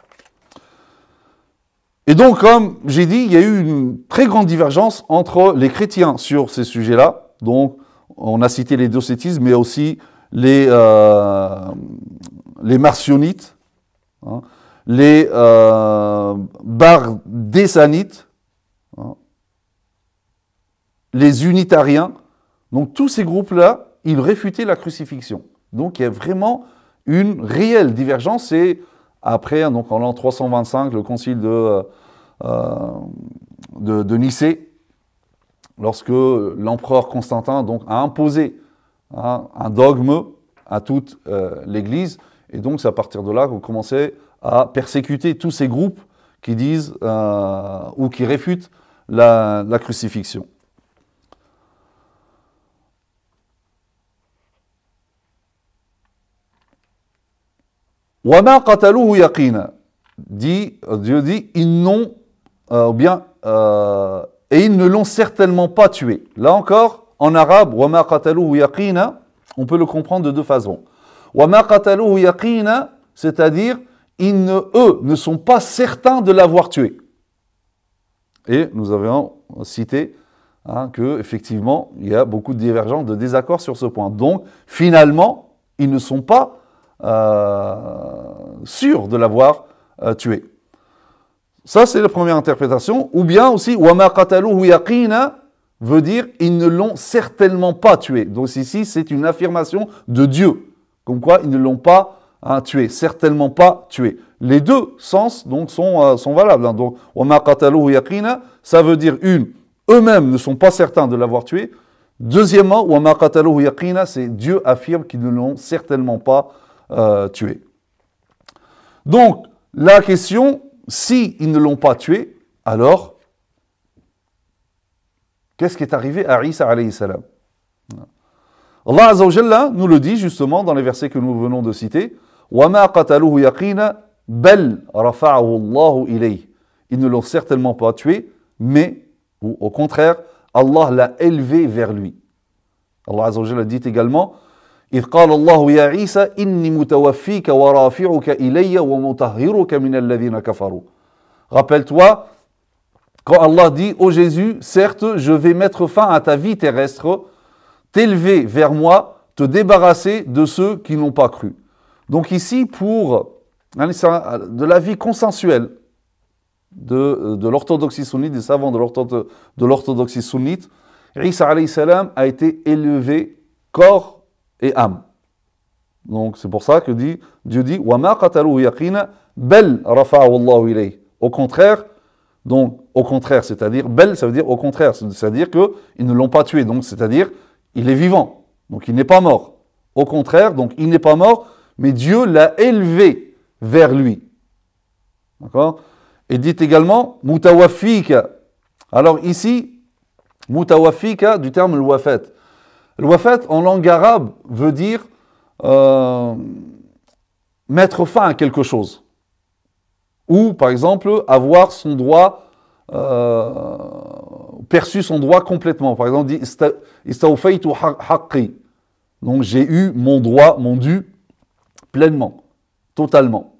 Et donc, comme j'ai dit, il y a eu une très grande divergence entre les chrétiens sur ces sujets-là. Donc, on a cité les docétismes, mais aussi les marcionites, hein, les bardessanites, hein, les unitariens. Donc tous ces groupes-là, ils réfutaient la crucifixion. Donc il y a vraiment une réelle divergence. Et après, donc en l'an 325, le concile de Nicée, lorsque l'empereur Constantin donc, a imposé un dogme à toute l'Église, et donc c'est à partir de là qu'on commençait à persécuter tous ces groupes qui disent ou qui réfutent la crucifixion. وَمَا قَتَلُوهُ يَقِينًا. Dieu dit, ils n'ont, et ils ne l'ont certainement pas tué. Là encore, en arabe, وَمَا قَتَلُوهُ يَقِينًا, on peut le comprendre de 2 façons. وَمَا قَتَلُوهُ يَقِينًا, c'est-à-dire, eux ne sont pas certains de l'avoir tué. Et nous avions cité qu'effectivement, il y a beaucoup de divergences, de désaccords sur ce point. Donc, finalement, ils ne sont pas sûrs de l'avoir tué. Ça, c'est la première interprétation. Ou bien aussi, وَمَا قَتَلُوهُ يَقِينًا veut dire ils ne l'ont certainement pas tué. Donc ici, c'est une affirmation de Dieu. Comme quoi, ils ne l'ont pas tué, certainement pas tué. Les 2 sens donc, sont valables. Donc, وَمَا قَتَلُوهُ يَقِينًا, ça veut dire eux-mêmes ne sont pas certains de l'avoir tué. Deuxièmement, وَمَا قَتَلُوهُ يَقِينًا, c'est Dieu affirme qu'ils ne l'ont certainement pas tué. Donc, la question, si ils ne l'ont pas tué, alors, qu'est-ce qui est arrivé à Isa alayhi salam? Allah Azza wa Jalla nous le dit justement dans les versets que nous venons de citer. وَمَا قَتَلُوهُ يَقِينًا بَلْ رَفَعَهُ اللَّهُ إِلَيْهِ. Ils ne l'ont certainement pas tué, mais, ou au contraire, Allah l'a élevé vers lui. Allah Azza wa Jalla dit également إِذْ قَالَ اللَّهُ يَا عِيسَى إِنِّي مُتَوَفِّيكَ وَرَافِعُكَ إِلَيَّ وَمُطَهِّرُكَ مِنَ الَّذِينَ كَفَرُوا. Rappelle-toi, quand Allah dit, ô Jésus, certes, je vais mettre fin à ta vie terrestre, t'élever vers moi, te débarrasser de ceux qui n'ont pas cru. Donc ici, pour de la vie consensuelle de l'orthodoxie sunnite, des savants de l'orthodoxie sunnite, Isa alayhi salam a été élevé corps et âme. Donc c'est pour ça que Dieu dit وَمَا قَتَلُوهُ يَقِينًا بَلْ رَفَعَهُ اللَّهُ إِلَيْهِ. Au contraire, c'est-à-dire bel, ça veut dire au contraire, c'est-à-dire qu'ils ne l'ont pas tué, donc c'est-à-dire il est vivant, donc il n'est pas mort. Au contraire, donc il n'est pas mort, mais Dieu l'a élevé vers lui. D'accord? Et dit également mutawafika. Alors ici, mutawafika du terme al-wafat. Al-wafat en langue arabe veut dire mettre fin à quelque chose. Ou, par exemple, avoir son droit, perçu son droit complètement. Par exemple, dit istawfaytu haqqi. Donc, j'ai eu mon droit, mon dû, pleinement, totalement.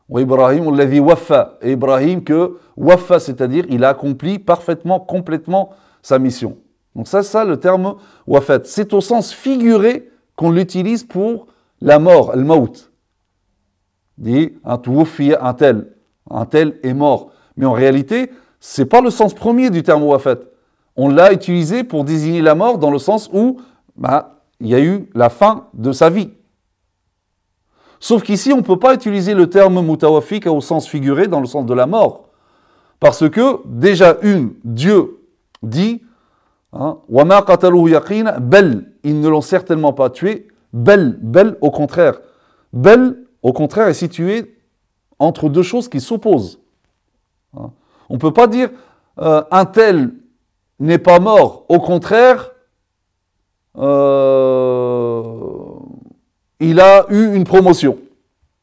Wa Ibrahim alladhi waffa. Et Ibrahim que waffa, c'est-à-dire il a accompli parfaitement, complètement sa mission. Donc ça le terme wafat. C'est au sens figuré qu'on l'utilise pour la mort, le maut. Dit un tel est mort. Mais en réalité, c'est pas le sens premier du terme wafat. On l'a utilisé pour désigner la mort dans le sens où il y a eu la fin de sa vie. Sauf qu'ici, on ne peut pas utiliser le terme mutawaffiq au sens figuré, dans le sens de la mort. Parce que, déjà, Dieu dit وَمَا قَتَلُوهُ يَقِينًا bel, ils ne l'ont certainement pas tué. Bel, au contraire. Bel, au contraire, est situé entre deux choses qui s'opposent. On ne peut pas dire un tel n'est pas mort. Au contraire, il a eu une promotion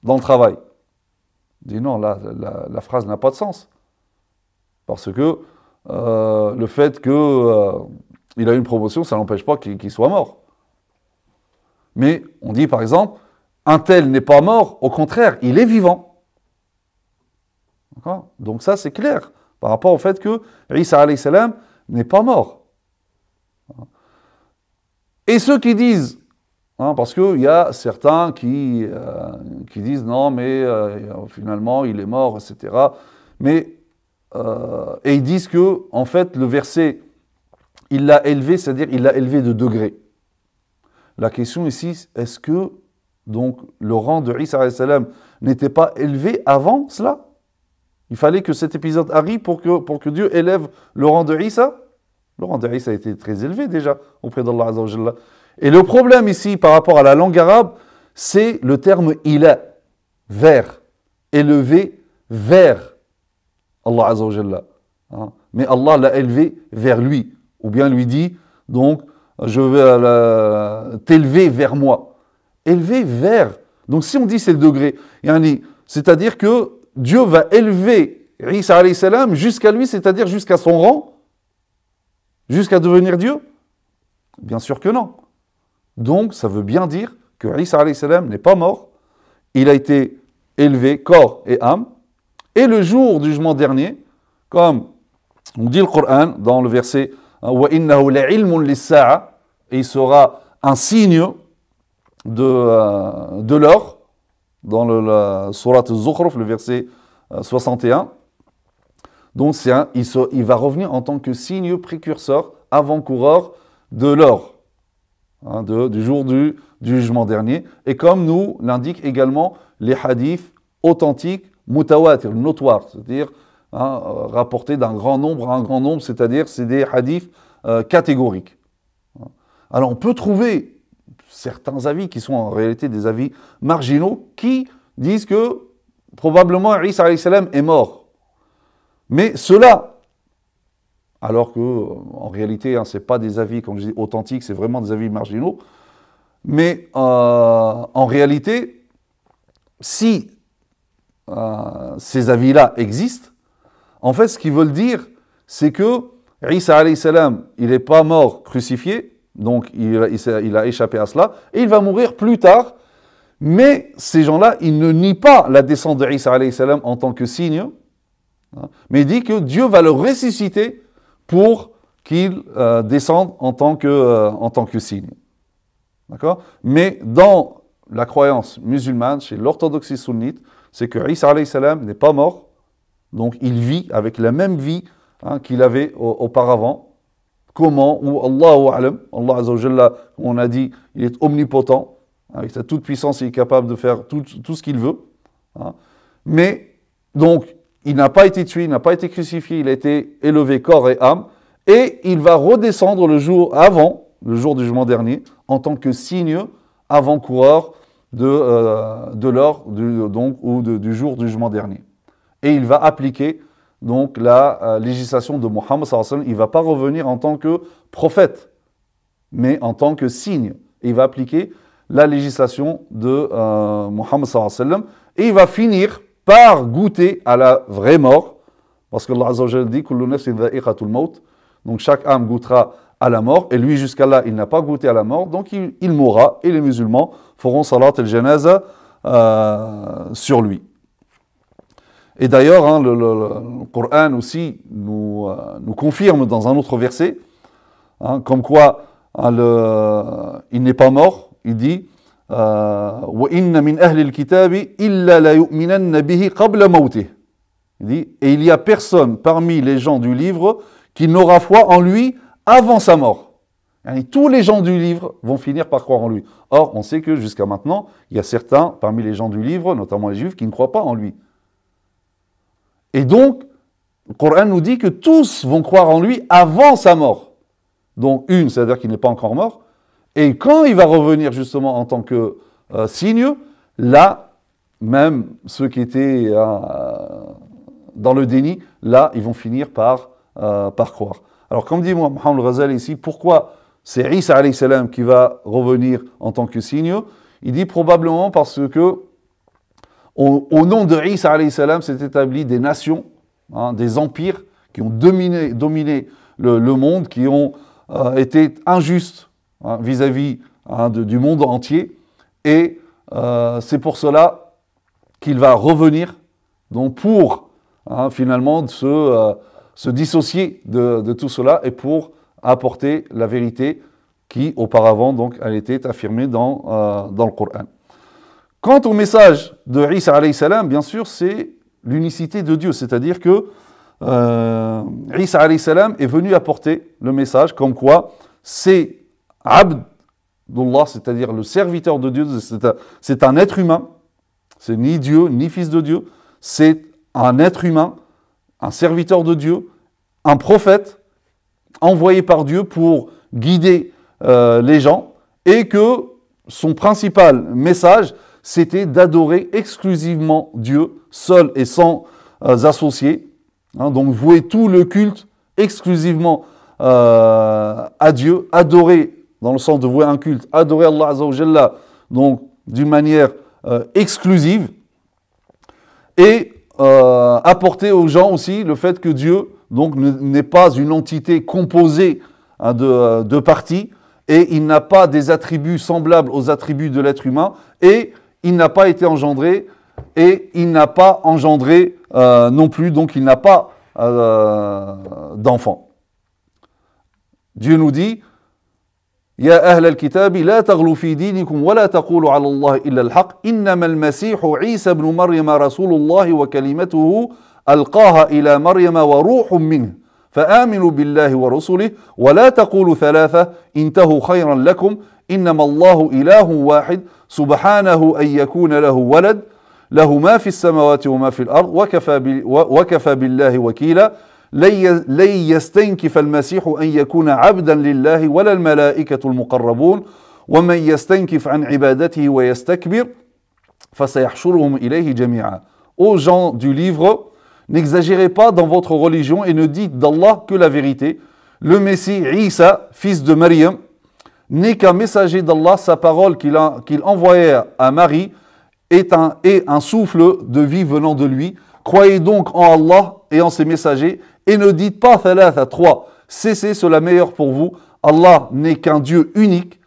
dans le travail. Je dis non, là, la phrase n'a pas de sens. Parce que le fait qu'il a eu une promotion, ça n'empêche pas qu'il soit mort. Mais on dit par exemple, un tel n'est pas mort, au contraire, il est vivant. D'accord ? Donc ça, c'est clair par rapport au fait que Isa alayhi salam n'est pas mort. Et ceux qui disent, parce qu'il y a certains qui disent non, mais finalement il est mort, etc. Mais, et ils disent que, en fait, le verset, il l'a élevé, c'est-à-dire il l'a élevé de degré. La question ici, est-ce que donc, le rang de Isa alayhi salam n'était pas élevé avant cela? Il fallait que cet épisode arrive pour que Dieu élève le rang de Isa. Le rang de Isa a été très élevé déjà auprès d'Allah Azza wa Jalla. Et le problème ici par rapport à la langue arabe, c'est le terme ila, vers, élevé vers Allah Azza wa Jalla. Mais Allah l'a élevé vers lui, ou bien lui dit, donc, je vais t'élever vers moi. Élevé vers. Donc si on dit c'est le degré, c'est-à-dire que Dieu va élever Isa alayhi salam jusqu'à lui, c'est-à-dire jusqu'à son rang, jusqu'à devenir Dieu? Bien sûr que non. Donc, ça veut bien dire que Isa alayhi salam n'est pas mort. Il a été élevé, corps et âme. Et le jour du jugement dernier, comme on dit le Coran dans le verset « Wa innahu la'ilmun lis-sa'a » et il sera un signe de l'heure, dans la sourate Az-Zukhruf, le verset 61. Donc, il va revenir en tant que signe précurseur, avant-coureur de l'heure, du jour du jugement dernier. Et comme nous l'indiquent également les hadiths authentiques, mutawatir, notoires, c'est-à-dire rapportés d'un grand nombre à un grand nombre, c'est-à-dire c'est des hadiths catégoriques. Alors, on peut trouver certains avis qui sont en réalité des avis marginaux qui disent que probablement Isa alayhi salam est mort. Mais cela, alors que en réalité, ce n'est pas des avis, comme je dis, authentiques, c'est vraiment des avis marginaux, mais en réalité, si ces avis-là existent, en fait, ce qu'ils veulent dire, c'est que Isa alayhi salam, il n'est pas mort crucifié, donc il a échappé à cela, et il va mourir plus tard, mais ces gens-là, ils ne nient pas la descente de Isa alayhi salam en tant que signe, mais il dit que Dieu va le ressusciter pour qu'il descende en tant que signe. D'accord ? Mais dans la croyance musulmane, chez l'orthodoxie sunnite, c'est que Isa alayhi salam n'est pas mort, donc il vit avec la même vie qu'il avait auparavant. Comment? Ou Allahu a'lam, Allah Azza wa Jalla, on a dit, il est omnipotent, avec sa toute puissance, il est capable de faire tout ce qu'il veut. Mais, donc, il n'a pas été tué, il n'a pas été crucifié, il a été élevé corps et âme, et il va redescendre le jour du jugement dernier, en tant que signe avant-coureur de l'heure du jour du jugement dernier. Et il va appliquer donc la législation de Mohammed sallallahu alayhi wa sallam. Il ne va pas revenir en tant que prophète, mais en tant que signe. Et il va appliquer la législation de Mohammed sallallahu alayhi wa sallam. Et il va finir par goûter à la vraie mort, parce que Allah Azza wa Jalla dit Kullu nafsin dha'iqatul maut, donc chaque âme goûtera à la mort, et lui jusqu'à là il n'a pas goûté à la mort, donc il mourra, et les musulmans feront salat al-janaza sur lui. Et d'ailleurs, hein, le Coran aussi nous confirme dans un autre verset, hein, comme quoi hein, il n'est pas mort, il dit وَإِنَّ مِنْ أَهْلِ الْكِتَابِ إِلَّا لَيُؤْمِنَنَّ بِهِ قَبْلَ مَوْتِهِ. Il dit, et il n'y a personne parmi les gens du livre qui n'aura foi en lui avant sa mort. Et tous les gens du livre vont finir par croire en lui. Or, on sait que jusqu'à maintenant, il y a certains parmi les gens du livre, notamment les juifs, qui ne croient pas en lui. Et donc, le Coran nous dit que tous vont croire en lui avant sa mort. Donc, c'est-à-dire qu'il n'est pas encore mort. Et quand il va revenir justement en tant que signe, là, même ceux qui étaient dans le déni, là, ils vont finir par croire. Alors, comme dit Mohammed al-Ghazali ici, pourquoi c'est Isa alayhi salam qui va revenir en tant que signe? Il dit probablement parce que au nom de Isa alayhi salam s'est établi des nations, hein, des empires qui ont dominé le monde, qui ont été injustes hein, vis-à-vis hein, du monde entier. Et c'est pour cela qu'il va revenir, donc pour hein, finalement se dissocier de tout cela et pour apporter la vérité qui auparavant donc elle était affirmée dans le Coran. Quant au message de Isa alayhi salam, bien sûr, c'est l'unicité de Dieu, c'est-à-dire que Isa alayhi salam est venu apporter le message comme quoi c'est Abd d'Allah, c'est-à-dire le serviteur de Dieu, c'est un être humain, c'est ni Dieu ni fils de Dieu, c'est un être humain, un serviteur de Dieu, un prophète envoyé par Dieu pour guider les gens, et que son principal message, c'était d'adorer exclusivement Dieu, seul et sans associés. Hein, donc vouer tout le culte exclusivement à Dieu, adorer, dans le sens de vouer un culte, adorer Allah Azza wa Jalla, donc d'une manière exclusive, et apporter aux gens aussi le fait que Dieu donc n'est pas une entité composée hein, de parties, et il n'a pas des attributs semblables aux attributs de l'être humain, et il n'a pas été engendré, et il n'a pas engendré non plus, donc il n'a pas d'enfant. Dieu nous dit يا أهل الكتاب لا تغلوا في دينكم ولا تقولوا على الله إلا الحق إنما المسيح عيسى بن مريم رسول الله وكلمته ألقاها إلى مريم وروح منه فآمنوا بالله ورسله ولا تقولوا ثلاثة انتهوا خيرا لكم إنما الله إله واحد سبحانه أن يكون له ولد له ما في السماوات وما في الأرض وكفى بالله وكيلا لن يستنكف المسيح أن يكون عبدا لله ولا الملائكة المقربون ومن يستنكف عن عبادته ويستكبر فسيحشرهم إليه جميعا. Ô gens du livre, n'exagérez pas dans votre religion et ne dites d'Allah que la vérité. Le Messie Isa, fils de Maryam, n'est qu'un messager d'Allah, sa parole qu'il envoyait à Marie est un souffle de vie venant de lui. Croyez donc en Allah et en ses messagers, et ne dites pas thalatha, 3. Cessez cela meilleur pour vous. Allah n'est qu'un Dieu unique.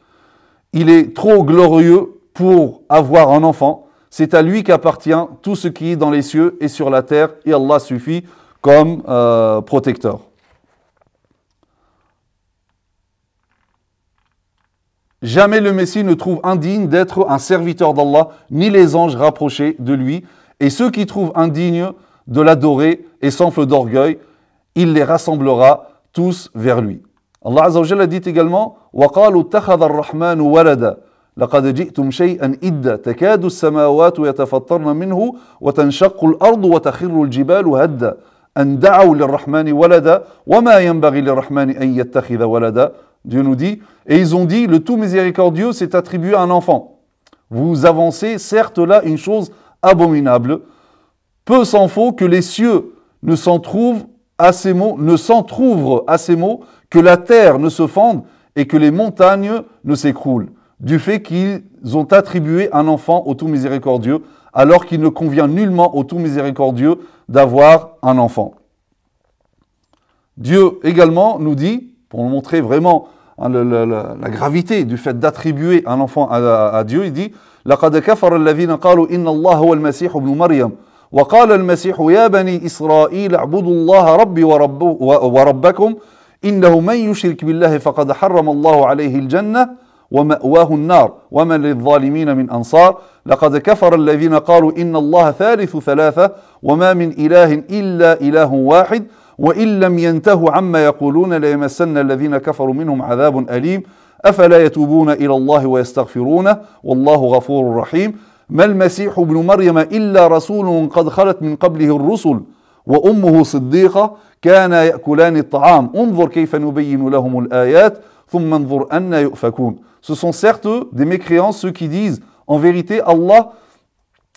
Il est trop glorieux pour avoir un enfant. C'est à lui qu'appartient tout ce qui est dans les cieux et sur la terre, et Allah suffit comme protecteur. Jamais le Messie ne trouve indigne d'être un serviteur d'Allah, ni les anges rapprochés de lui. Et ceux qui trouvent indignes de l'adorer et s'enflent d'orgueil, il les rassemblera tous vers lui. Allah Azza wa Jalla dit également وَقَالُوا اتَّخَذَ الرَّحْمَنُ وَلَدًا لَقَدْ جِئْتُمْ شَيْئًا إِدًّا تَكَادُ السَّمَاوَاتُ يَتَفَطَّرْنَ مِنْهُ وَتَنشَقُّ الْأَرْضُ وَتَخِرُّ الْجِبَالُ هَدًّا أَنْ دَعَوْا لِلرَّحْمَنِ وَلَدًا وَمَا يَنبَغِي لِلرَّحْمَنِ أَنْ يَتَّخِذَ وَلَدًا. Dieu nous dit, et ils ont dit, le tout miséricordieux s'est attribué à un enfant. Vous avancez certes là une chose abominable. Peu s'en faut que les cieux ne s'entr'ouvrent à ces mots, que la terre ne se fende et que les montagnes ne s'écroulent, du fait qu'ils ont attribué un enfant au tout miséricordieux, alors qu'il ne convient nullement au tout miséricordieux d'avoir un enfant. Dieu également nous dit, pour nous montrer vraiment la gravité du fait d'attribuer un enfant à Dieu, il dit لقد كفر الذين قالوا إن الله هو المسيح ابن مريم وقال المسيح يا بني إسرائيل اعبدوا الله ربي وربكم إنه من يشرك بالله فقد حرم الله عليه الجنة ومأواه النار وما للظالمين من أنصار لقد كفر الذين قالوا إن الله ثالث ثلاثة وما من إله إلا إله واحد وإن لم ينتهوا عما يقولون ليمسن الذين كفروا منهم عذاب أليم أفلا يتوبون إلى الله ويستغفرونه والله غفور رحيم ما المسيح ابن مريم إلا رسول قد خلت من قبله الرسل وأمه صديقة كان يأكلان الطعام انظر كيف نبين لهم الآيات ثم انظر أن يؤفكون. Ce sont certes des mécréants ceux qui disent en vérité Allah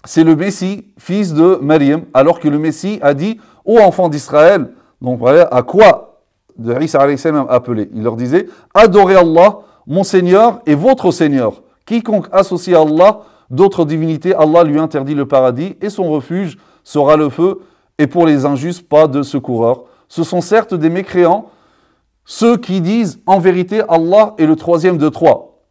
c'est le Messie, fils de Maryam, alors que le Messie a dit ô enfants d'Israël, donc voilà à quoi de Isa alayhi salam appelé. Il leur disait adorez Allah, mon Seigneur et votre Seigneur. Quiconque associe à Allah d'autres divinités, Allah lui interdit le paradis et son refuge sera le feu, et pour les injustes, pas de secoureur. Ce sont certes des mécréants, ceux qui disent en vérité Allah est le troisième de trois,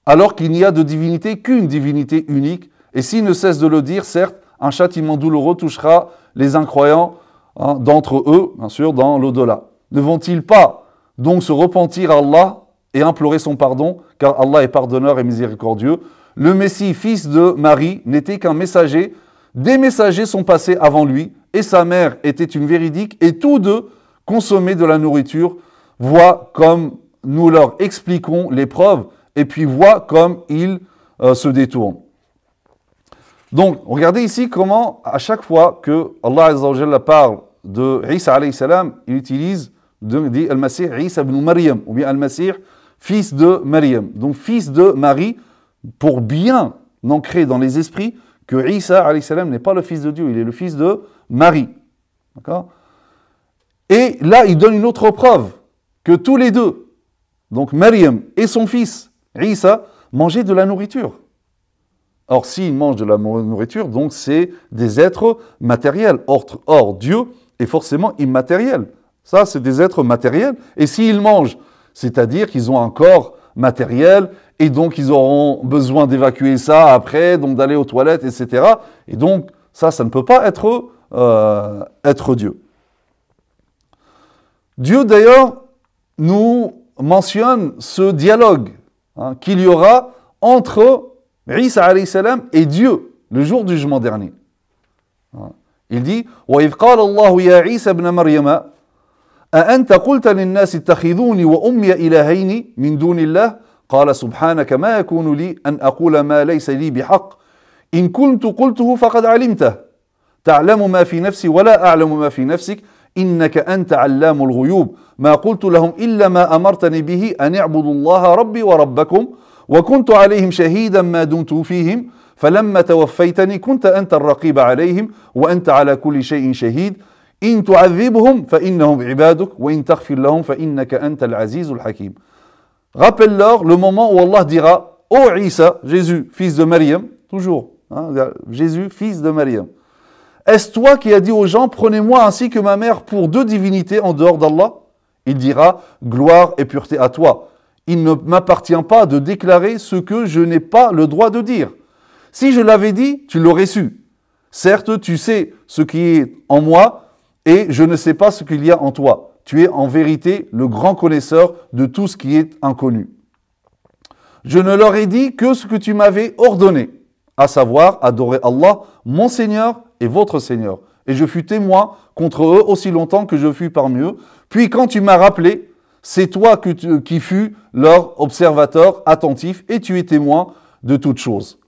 alors qu'il n'y a de divinité qu'une divinité unique, et s'ils ne cessent de le dire, certes, un châtiment douloureux touchera les incroyants d'entre eux, bien sûr, dans l'au-delà. Ne vont-ils pas donc se repentir à Allah et implorer son pardon, car Allah est pardonneur et miséricordieux. Le Messie, fils de Marie, n'était qu'un messager. Des messagers sont passés avant lui, et sa mère était une véridique, et tous deux consommaient de la nourriture. Vois comme nous leur expliquons les preuves, et puis vois comme ils se détournent. Donc, regardez ici comment, à chaque fois que Allah Azza wa Jalla parle de Isa alayhi salam, il utilise, dit Al-Masih Isa ibn Maryam, ou bien Al-Masih, fils de Maryam. Donc, fils de Marie, pour bien ancrer dans les esprits que Isa alayhi salam n'est pas le fils de Dieu, il est le fils de Marie. D'accord ? Et là, il donne une autre preuve, que tous les deux, donc Maryam et son fils, Isa, mangeaient de la nourriture. Or, s'ils mangent de la nourriture, donc c'est des êtres matériels. Or, Dieu est forcément immatériel. Ça, c'est des êtres matériels. Et s'ils mangent, c'est-à-dire qu'ils ont un corps matériel, et donc ils auront besoin d'évacuer ça après, donc d'aller aux toilettes, etc. Et donc, ça ne peut pas être Dieu. Dieu, d'ailleurs, nous mentionne ce dialogue qu'il y aura entre Isa alayhi salam et Dieu le jour du jugement dernier. Il dit وَإِذْ قَالَ اللَّهُ يَا عِيسَى ابْنَ مَرْيَمَ أَأَنْتَ قُلْتَ لِلنَّاسِ اتَّخِذُونِي وَأُمِّيَ إِلَٰهَيْنِ مِنْ دُونِ اللَّهِ قَالَ سُبْحَانَكَ مَا يَكُونُ لِي أَنْ أَقُولَ مَا لَيْسَ لِي بِحَقٍّ إِنْ كُنْتُ قُلْتُهُ فَقَدْ عَلِمْتَهُ تَعْلَمُ مَا فِي نَفْسِي وَلَا أَعْلَمُ مَا فِي نَفْسِكَ إِنَّكَ أَنْتَ عَلَّامُ الْغُيُوبِ ما قلت لهم إلا ما أمرتني به أن اعبدوا الله ربي وربكم وكنت عليهم شهيدا ما دمت فيهم فلما توفيتني كنت أنت الرقيب عليهم وأنت على كل شيء شهيد إن تعذبهم فإنهم عبادك وإن تغفر لهم فإنك أنت العزيز الحكيم. Rappelle-leur le moment où Allah dira ô Isa, Jésus, fils de Maryam, toujours, Jésus, fils de Maryam, est-ce toi qui as dit aux gens prenez-moi ainsi que ma mère pour deux divinités en dehors d'Allah? Il dira gloire et pureté à toi. Il ne m'appartient pas de déclarer ce que je n'ai pas le droit de dire. Si je l'avais dit, tu l'aurais su. Certes, tu sais ce qui est en moi et je ne sais pas ce qu'il y a en toi. Tu es en vérité le grand connaisseur de tout ce qui est inconnu. Je ne leur ai dit que ce que tu m'avais ordonné, à savoir adorer Allah, mon Seigneur et votre Seigneur. Et je fus témoin contre eux aussi longtemps que je fus parmi eux. Puis quand tu m'as rappelé, c'est toi qui fus leur observateur attentif et tu es témoin de toutes choses.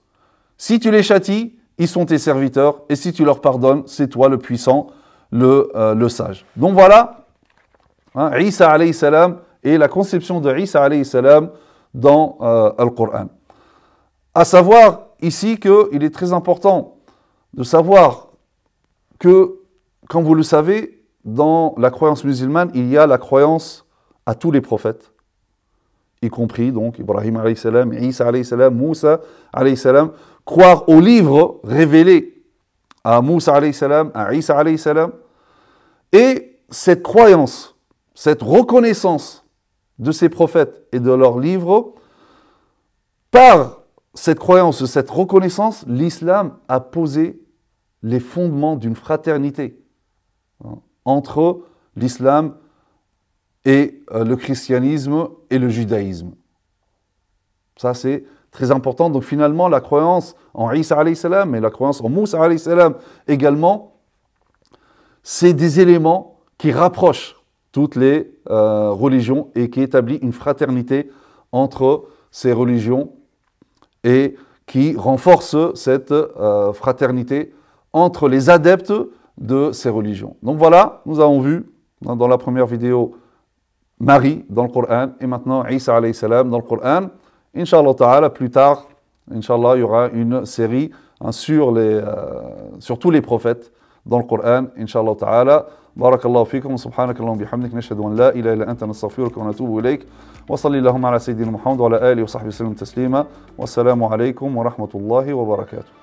Si tu les châties, ils sont tes serviteurs et si tu leur pardonnes, c'est toi le puissant, le sage. Donc voilà, Isa alayhi salam et la conception de Isa alayhi salam dans Al-Qur'an. À savoir ici qu'il est très important de savoir que, comme vous le savez, dans la croyance musulmane, il y a la croyance à tous les prophètes. y compris donc Ibrahim alayhi salam, Isa alayhi salam, Moussa alayhi salam, croire aux livres révélés à Moussa alayhi salam, à Isa alayhi salam, et cette croyance, cette reconnaissance de ces prophètes et de leurs livres, par cette croyance, cette reconnaissance, l'islam a posé les fondements d'une fraternité entre l'islam et le christianisme et le judaïsme. Ça, c'est très important. Donc finalement, la croyance en Isa alayhi salam et la croyance en Moussa alayhi salam également, c'est des éléments qui rapprochent toutes les religions et qui établissent une fraternité entre ces religions et qui renforce cette fraternité entre les adeptes de ces religions. Donc voilà, nous avons vu dans la première vidéo Marie dans le Coran et maintenant Isa alayhi salam dans le Coran. Inch'Allah ta'ala, plus tard, Inch'Allah, il y aura une série sur tous les prophètes dans le Coran, Inch'Allah ta'ala. Barakallahu fikum, subhanakallahum bihamdik, nashhadu an la ilaha illa anta nastaghfiruka wa natubu ilayk. Wa sallallahu ala sayyidina Muhammad wa ala alihi wa sahbihi sallam taslima. Wassalamu alaykum wa rahmatullahi wa barakatuh.